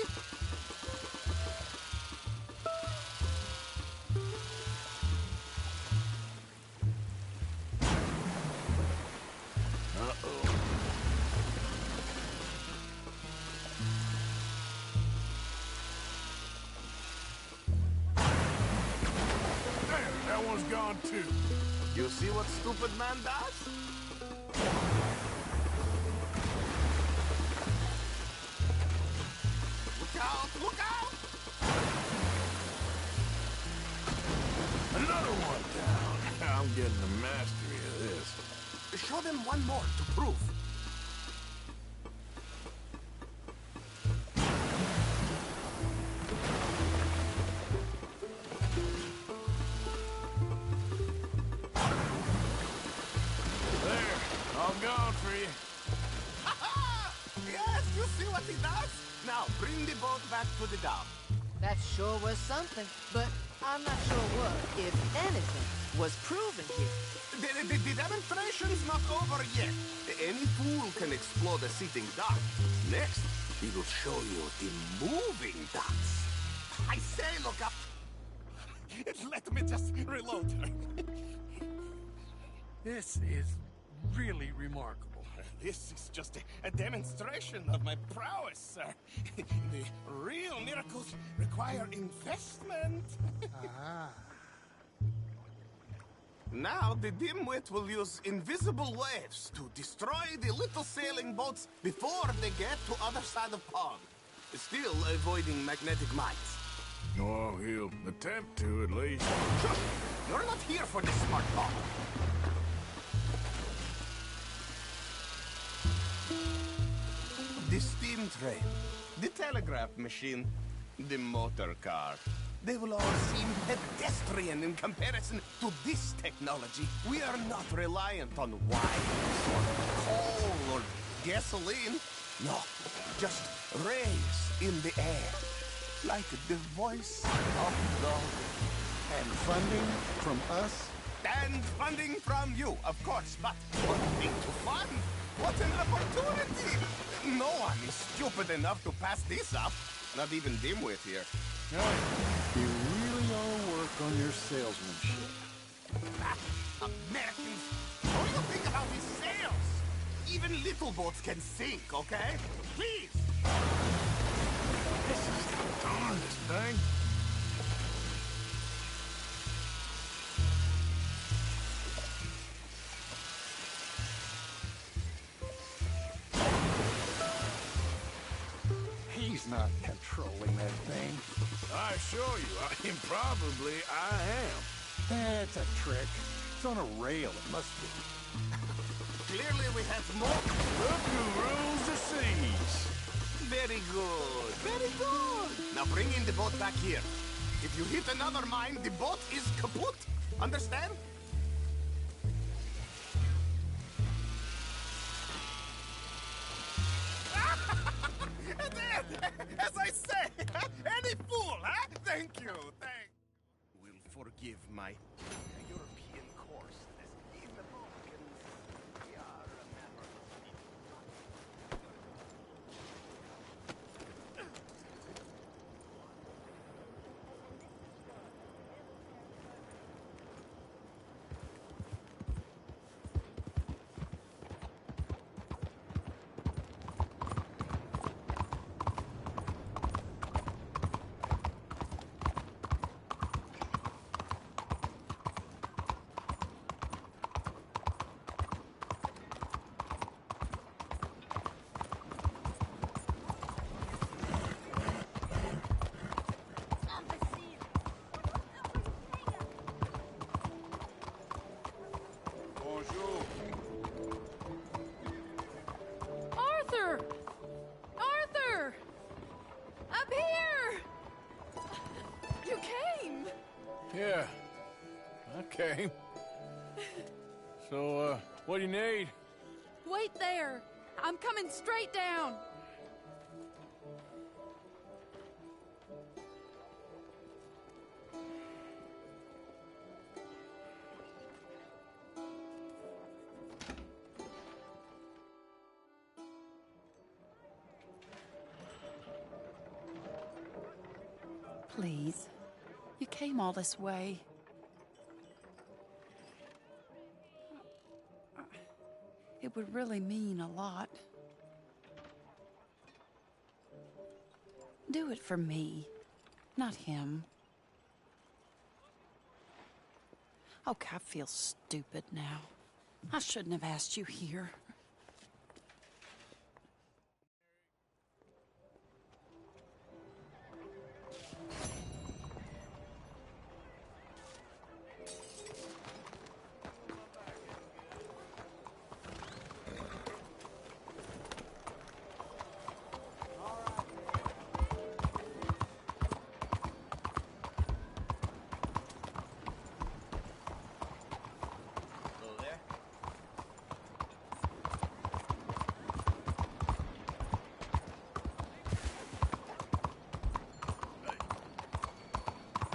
Gone too. You see what stupid man does? Look out! Look out! Another one down. I'm getting the mastery of this. Show them one more to prove. Bring the boat back to the dock. That sure was something, but I'm not sure what, if anything, was proven here. The demonstration's not over yet. Any fool can explode a sitting dock. Next, he will show you the moving docks. I say, look up. Let me just reload. This is really remarkable. This is just a demonstration of my prowess, sir. The real miracles require investment. Now, the dimwit will use invisible waves to destroy the little sailing boats before they get to other side of pond. Still avoiding magnetic mines. Oh, he'll attempt to, at least. Shush! You're not here for this smart talk. The steam train, the telegraph machine, the motor car. They will all seem pedestrian in comparison to this technology. We are not reliant on wires or coal or gasoline. No, just rays in the air, like the voice of God. And funding from us? And funding from you, of course, but one thing to fund. What an opportunity! No one is stupid enough to pass this up. Not even Dimwit here. You really ought to work on your salesmanship. Americans, what do you think about these sales? Even little boats can sink, okay? Please! This is the darndest thing. He's not controlling that thing. I assure you, improbably I am. That's a trick. It's on a rail, it must be. Clearly we have more... Look who rules the seas. Very good, very good. Now bring in the boat back here. If you hit another mine, the boat is kaput. Understand? As I say, any fool, huh? Thank you, Will forgive my European course. In the Balkans, we are a member of the Arthur! Arthur! Up here! You came! Yeah, I came. So, what do you need? Wait there! I'm coming straight down! Please. You came all this way. It would really mean a lot. Do it for me, not him. Okay, I feel stupid now. I shouldn't have asked you here.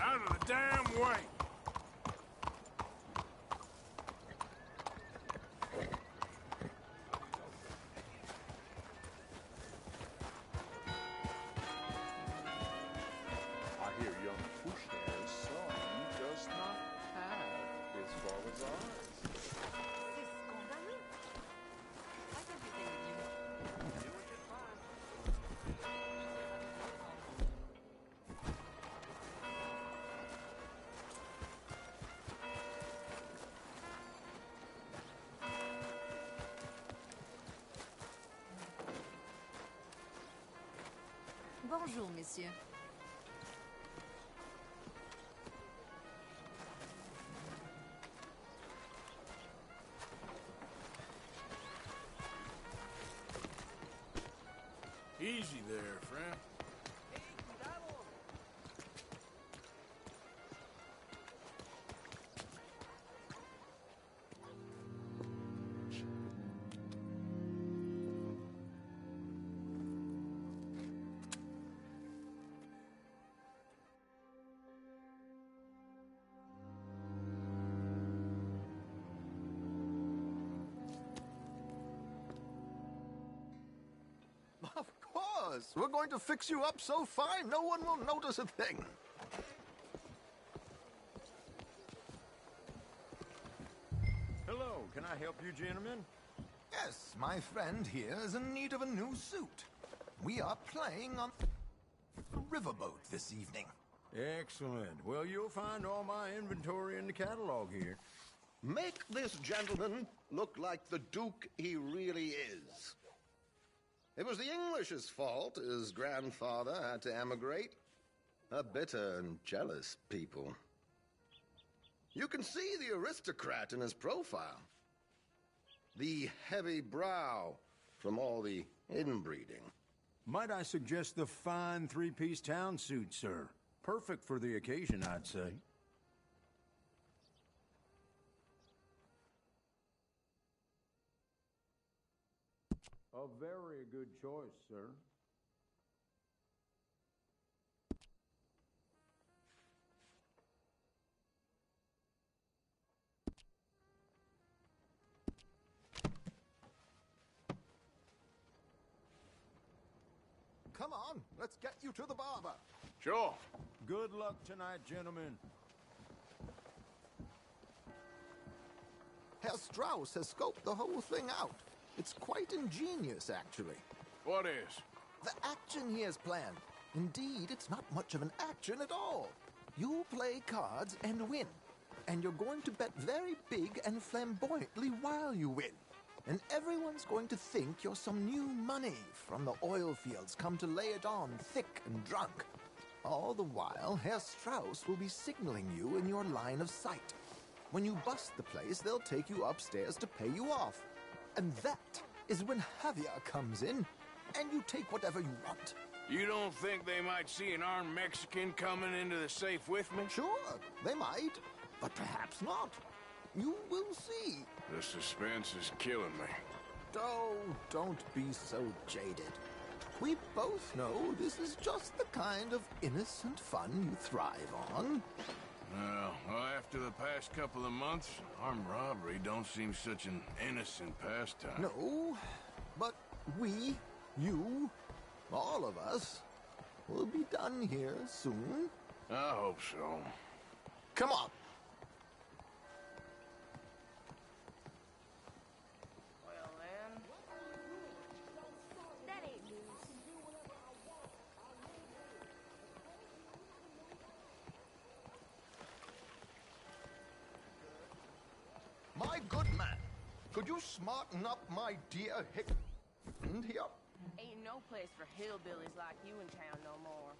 Out of the damn way. I hear young Fushner's son does not have his father's eyes. Bonjour, messieurs. Easy there, friend. Of course! We're going to fix you up so fine, no one will notice a thing. Hello, can I help you, gentlemen? Yes, my friend here is in need of a new suit. We are playing on a riverboat this evening. Excellent. Well, you'll find all my inventory in the catalog here. Make this gentleman look like the Duke he really is. It was the English's fault his grandfather had to emigrate. A bitter and jealous people. You can see the aristocrat in his profile. The heavy brow from all the inbreeding. Might I suggest the fine three-piece town suit, sir? Perfect for the occasion, I'd say. A very good choice, sir. Come on, let's get you to the barber. Sure. Good luck tonight, gentlemen. Herr Strauss has scoped the whole thing out. It's quite ingenious, actually. What is? The action he has planned. Indeed, it's not much of an action at all. You play cards and win. And you're going to bet very big and flamboyantly while you win. And everyone's going to think you're some new money from the oil fields come to lay it on thick and drunk. All the while, Herr Strauss will be signaling you in your line of sight. When you bust the place, they'll take you upstairs to pay you off. And that is when Javier comes in, and you take whatever you want. You don't think they might see an armed Mexican coming into the safe with me? Sure, they might, but perhaps not. You will see. The suspense is killing me. Oh, don't be so jaded. We both know this is just the kind of innocent fun you thrive on. Well, after the past couple of months, armed robbery don't seem such an innocent pastime. No, but we, you, all of us, will be done here soon. I hope so. Come on. Well, then. That ain't news. My good man, could you smarten up my dear Hick here? Ain't no place for hillbillies like you in town no more.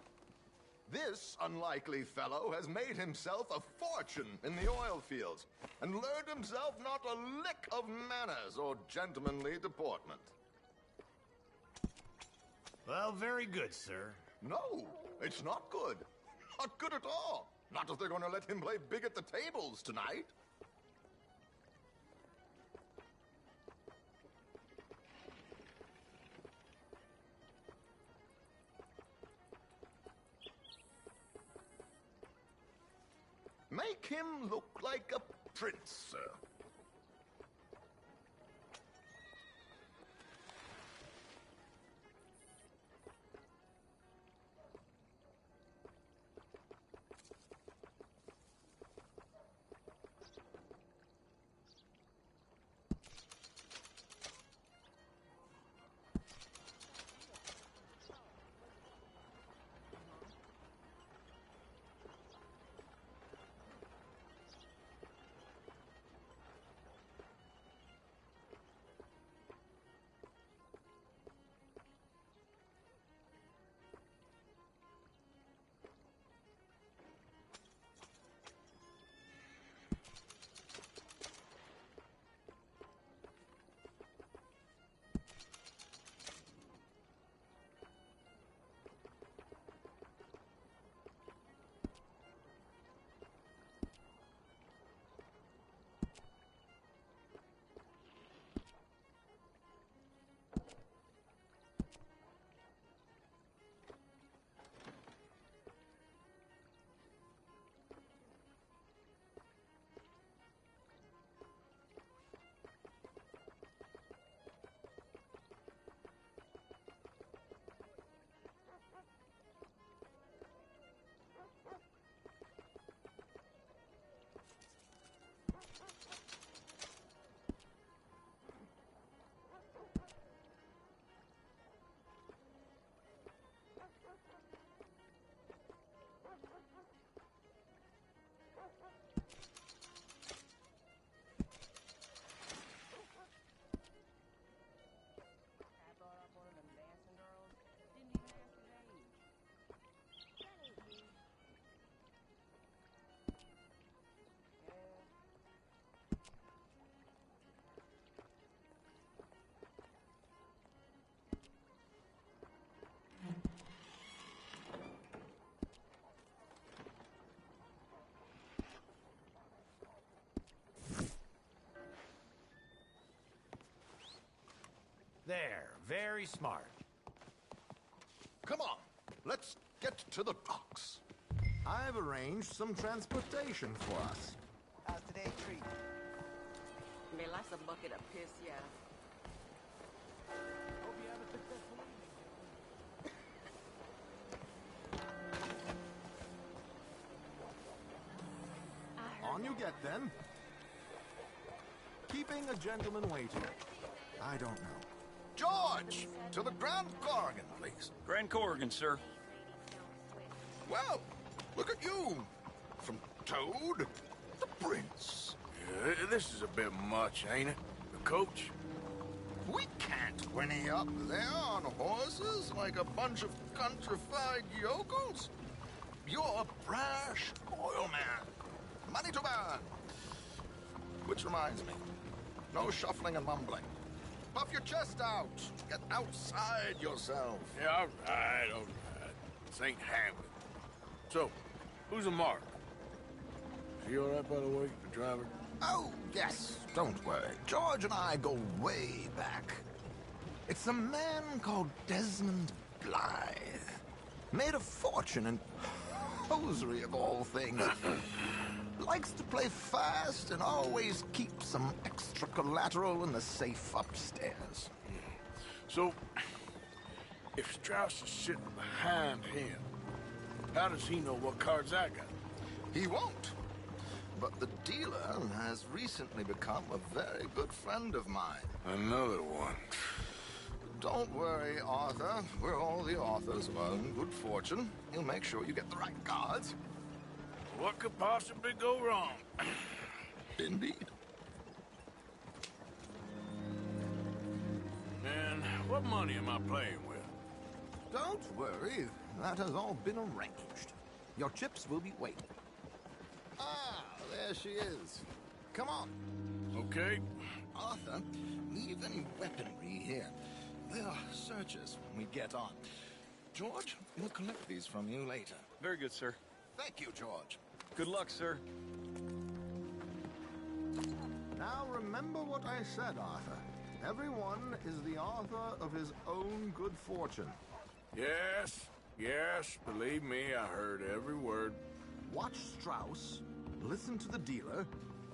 This unlikely fellow has made himself a fortune in the oil fields and learned himself not a lick of manners or gentlemanly deportment. Well, very good, sir. No, it's not good. Not good at all. Not if they're going to let him play big at the tables tonight. Make him look like a prince, sir. There, very smart. Come on, let's get to the docks. I've arranged some transportation for us. How's today treat? Me likes a bucket of piss, yeah. Hope you have a successful evening. On you get, then. Keeping a gentleman waiting. I don't know. George! To the Grand Corrigan, please. Grand Corrigan, sir. Well, look at you. From Toad to Prince. This is a bit much, ain't it? The coach? We can't whinny up there on horses like a bunch of countrified yokels. You're a brash oil man. Money to burn. Which reminds me, no shuffling and mumbling. Puff your chest out. Get outside yourself. Yeah, all right. This ain't Hamlet. So, who's the mark? Is he all right, by the way, the driver? Oh, yes. Don't worry. George and I go way back. It's a man called Desmond Blythe. Made a fortune in hosiery of all things. Likes to play fast and always keep some extra collateral in the safe upstairs. So, if Strauss is sitting behind him, how does he know what cards I got? He won't. But the dealer has recently become a very good friend of mine. Another one. Don't worry, Arthur. We're all the authors of our own good fortune. He'll make sure you get the right cards. What could possibly go wrong? Indeed. And what money am I playing with? Don't worry. That has all been arranged. Your chips will be waiting. Ah, there she is. Come on. Okay. Arthur, leave any weaponry here. There are searches when we get on. George, we'll collect these from you later. Very good, sir. Thank you, George. Good luck, sir. Now remember what I said, Arthur. Everyone is the author of his own good fortune. Yes, believe me, I heard every word. Watch Strauss, listen to the dealer,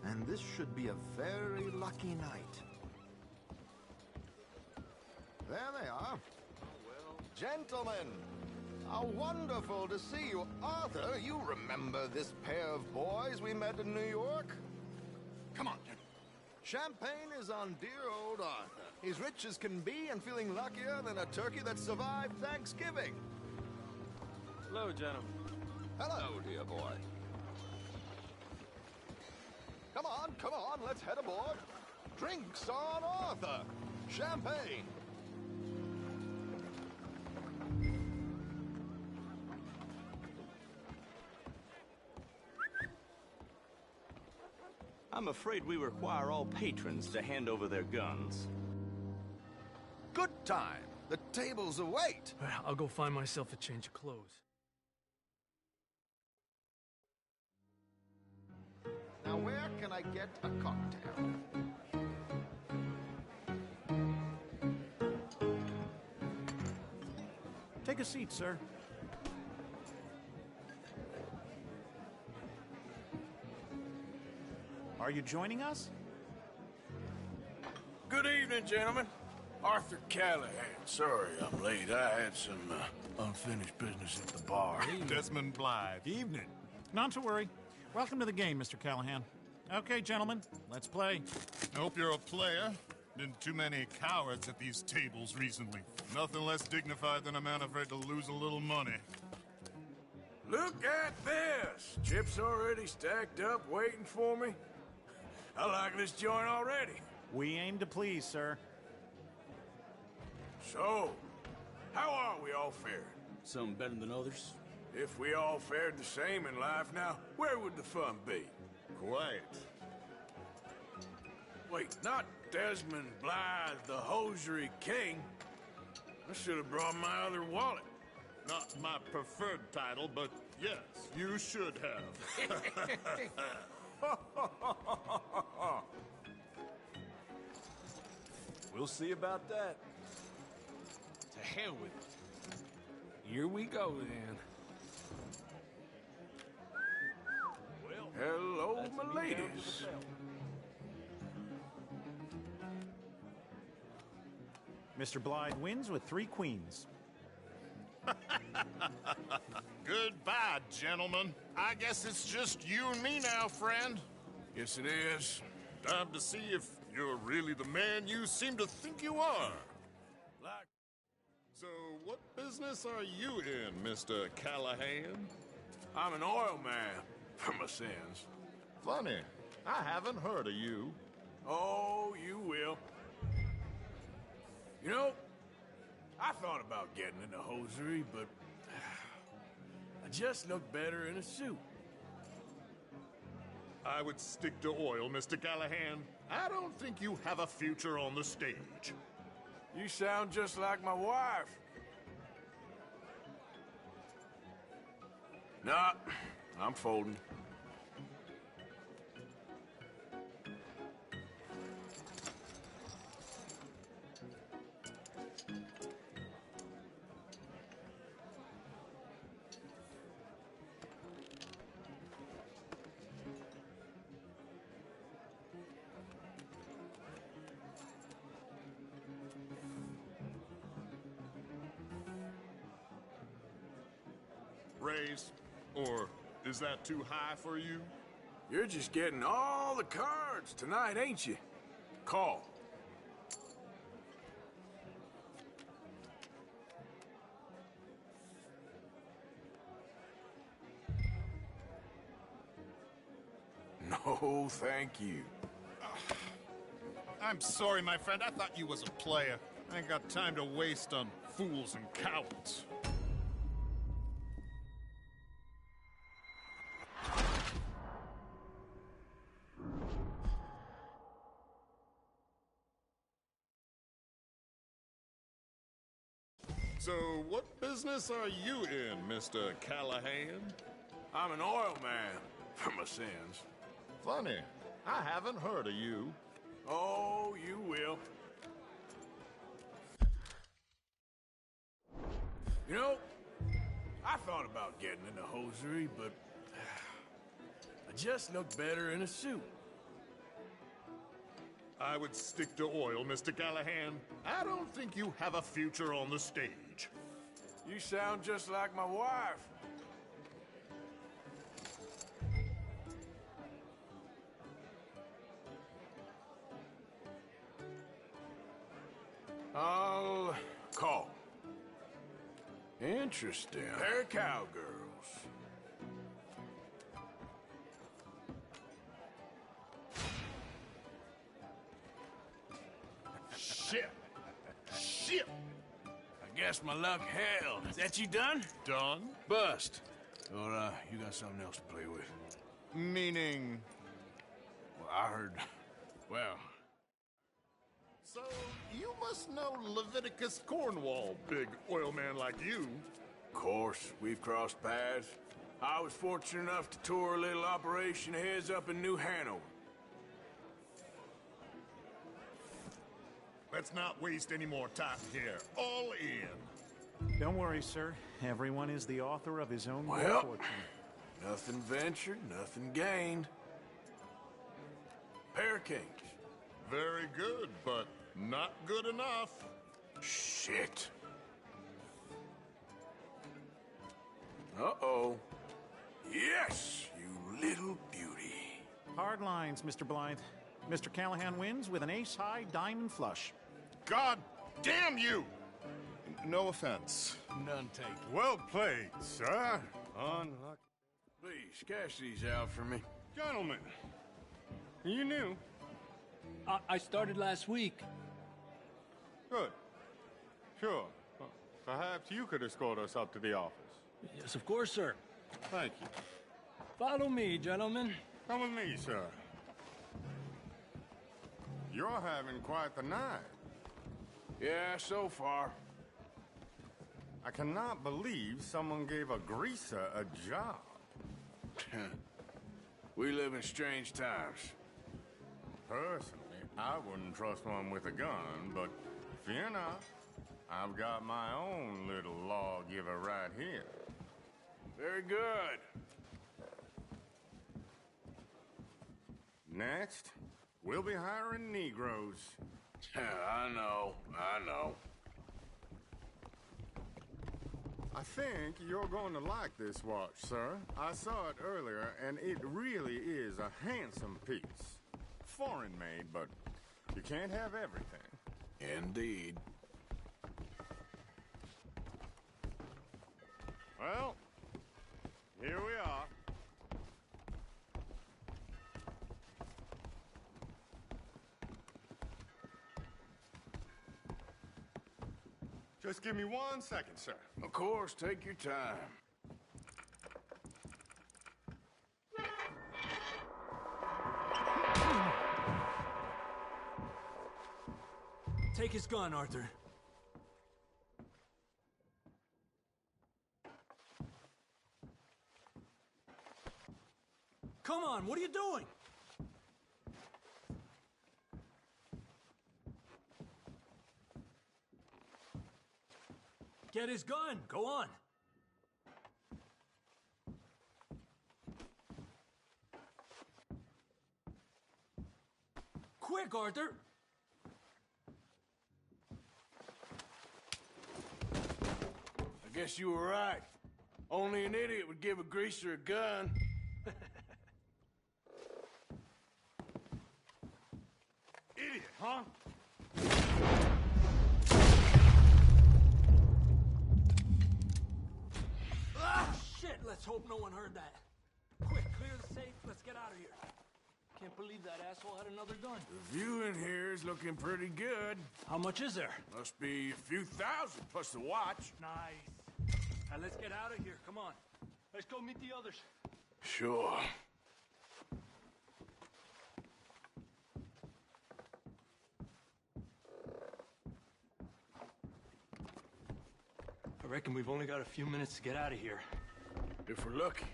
and this should be a very lucky night. There they are. Gentlemen, how wonderful to see you. Arthur, you remember this pair of boys we met in New York? Come on, gentlemen. Champagne is on dear old Arthur. He's rich as can be and feeling luckier than a turkey that survived Thanksgiving. Hello, gentlemen. Hello, dear boy. Come on, let's head aboard. Drinks on Arthur. Champagne. I'm afraid we require all patrons to hand over their guns. Good time. The tables await. I'll go find myself a change of clothes. Now, where can I get a cocktail? Take a seat, sir. Are you joining us? Good evening, gentlemen. Arthur Callahan. Sorry I'm late. I had some unfinished business at the bar. Desmond Blythe. Evening. Not to worry. Welcome to the game, Mr. Callahan. Okay, gentlemen, let's play. I hope you're a player. Been too many cowards at these tables recently. Nothing less dignified than a man afraid to lose a little money. Look at this. Chips already stacked up, waiting for me. I like this joint already. We aim to please, sir. So, how are we all faring? Some better than others. If we all fared the same in life now, where would the fun be? Quiet. Wait, not Desmond Blythe, the hosiery king. I should have brought my other wallet. Not my preferred title, but yes, you should have. We'll see about that. To hell with it. Here we go, then. Hello, my ladies. Mr. Blythe wins with 3 queens. Goodbye, gentlemen. I guess it's just you and me now, friend. Yes, it is. Time to see if you're really the man you seem to think you are. So, what business are you in, Mr. Callahan? I'm an oil man, for my sins. Funny. I haven't heard of you. Oh, you will. You know, I thought about getting into hosiery, but I just look better in a suit. I would stick to oil, Mr. Callahan. I don't think you have a future on the stage. You sound just like my wife. Nah, I'm folding. Raise? Or is that too high for you? You're just getting all the cards tonight, ain't you? Call. No, thank you. I'm sorry, my friend. I thought you was a player. I ain't got time to waste on fools and cowards. So, what business are you in, Mr. Callahan? I'm an oil man, for my sins. Funny. I haven't heard of you. Oh, you will. You know, I thought about getting into hosiery, but I just look better in a suit. I would stick to oil, Mr. Callahan. I don't think you have a future on the stage. You sound just like my wife. I'll call. Interesting. They're cowgirls. Shit. Shit. I guess my luck held. Is that you done? Done? Bust. Or, you got something else to play with? Meaning? Well, I heard... Well... So, you must know Leviticus Cornwall, big oil man like you. Of course, we've crossed paths. I was fortunate enough to tour a little operation of his up in New Hanover. Let's not waste any more time here. All in. Don't worry, sir. Everyone is the author of his own good Well, fortune. nothing ventured, nothing gained. Pair of kings. Very good, but not good enough. Shit. Uh-oh. Yes, you little beauty. Hard lines, Mr. Blythe. Mr. Callahan wins with an ace-high diamond flush. God damn you! No offense. None taken. Well played, sir. Unlucky. Please, cash these out for me. Gentlemen, you knew. I started last week. Good. Sure. Well, perhaps you could escort us up to the office. Yes, of course, sir. Thank you. Follow me, gentlemen. Come with me, sir. You're having quite the night. Yeah, so far. I cannot believe someone gave a greaser a job. We live in strange times. Personally, I wouldn't trust one with a gun, but fear not. I've got my own little lawgiver right here. Very good. Next, we'll be hiring Negroes. I know. I think you're going to like this watch, sir. I saw it earlier, and it really is a handsome piece. Foreign made, but you can't have everything. Indeed. Well, here we are. Just give me 1 second, sir. Of course, take your time. Take his gun, Arthur. Come on, what are you doing? Get his gun. Go on. Quick, Arthur. I guess you were right. Only an idiot would give a greaser a gun. Idiot, huh? Shit, let's hope no one heard that. Quick, clear the safe. Let's get out of here. Can't believe that asshole had another gun. The view in here is looking pretty good. How much is there? Must be a few thousand plus the watch. Nice. Now let's get out of here. Come on. Let's go meet the others. Sure. I reckon we've only got a few minutes to get out of here. If we're lucky.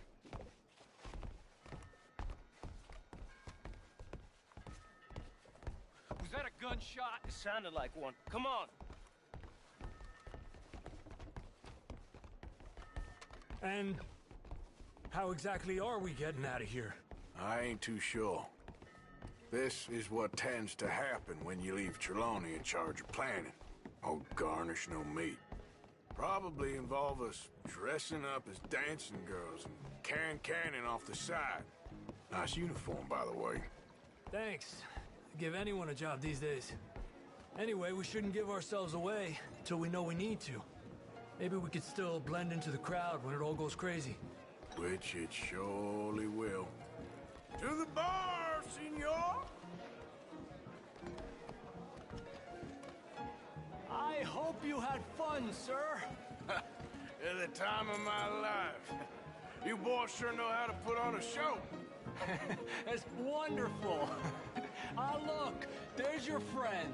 Was that a gunshot? It sounded like one. Come on. And how exactly are we getting out of here? I ain't too sure. This is what tends to happen when you leave Trelawney in charge of planning. Oh, garnish no meat. Probably involve us dressing up as dancing girls and carrying cannon off the side. Nice uniform, by the way. Thanks. Give anyone a job these days. Anyway, we shouldn't give ourselves away till we know we need to. Maybe we could still blend into the crowd when it all goes crazy. Which it surely will. To the bar, senor! I hope you had fun, sir. At the time of my life. You boys sure know how to put on a show. That's wonderful. Ah, look, there's your friend.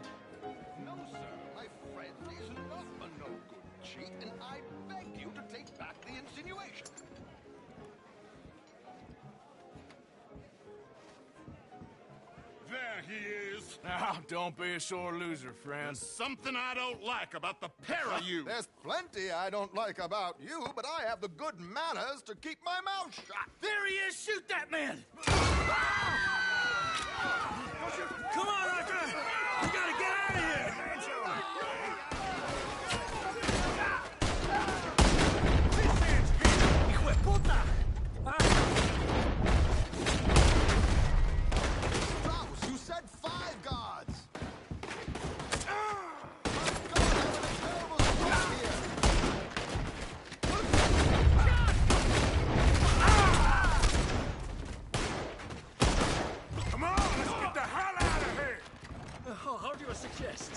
No, sir, my friend is not a no-good cheat, and I beg you to take back the insinuation. There he is. Now, don't be a sore loser, friend. There's something I don't like about the pair of you. There's plenty I don't like about you, but I have the good manners to keep my mouth shut. There he is! Shoot that man! Come on, Arthur! We gotta get out of here! Hijo de puta! Strauss, you said 5 guards. Come on, let's get the hell out of here! How do you suggest?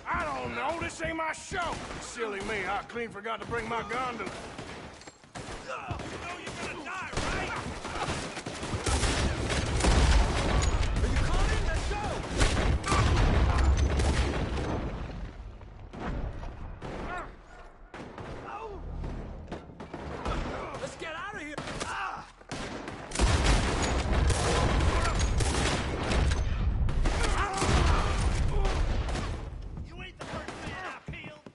I don't know, this ain't my show! Silly me, I clean forgot to bring my gondola. You know you're gonna die, right? Are you coming? Let's go! Let's get out of here! You ain't the first man I peeled.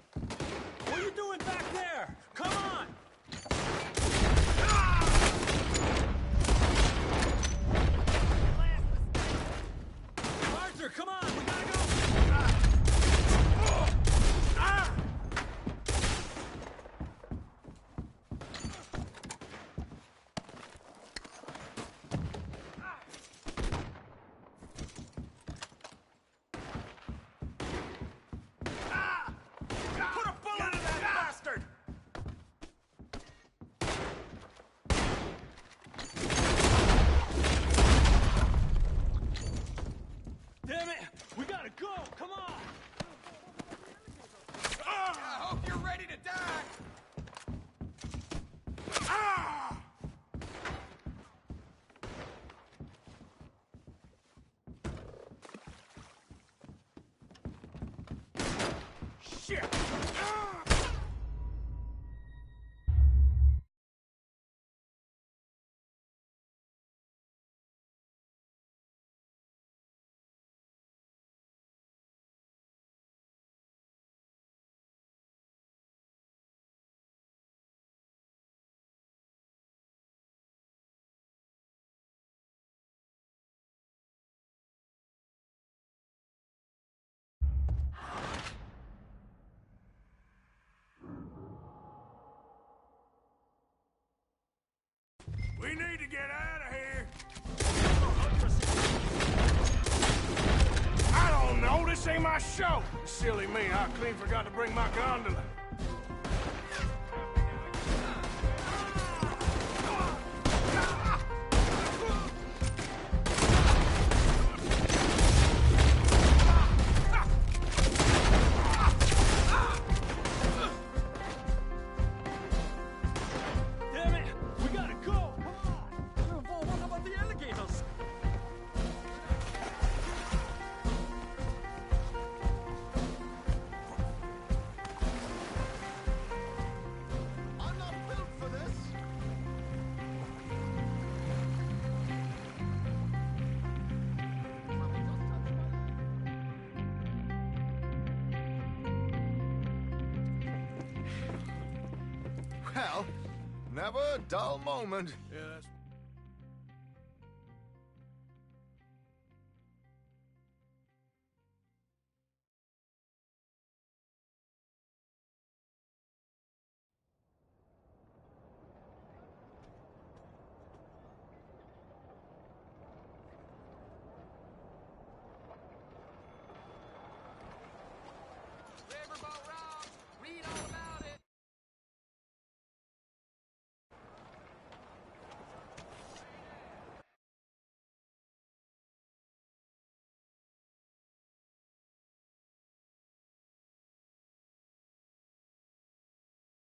We need to get out of here. I don't know. This ain't my show. Silly me. I clean forgot to bring my gondola. Damn it! We gotta go! Come on! What about the alligators? I'm not built for this. Well, never a dull moment. Yeah, that's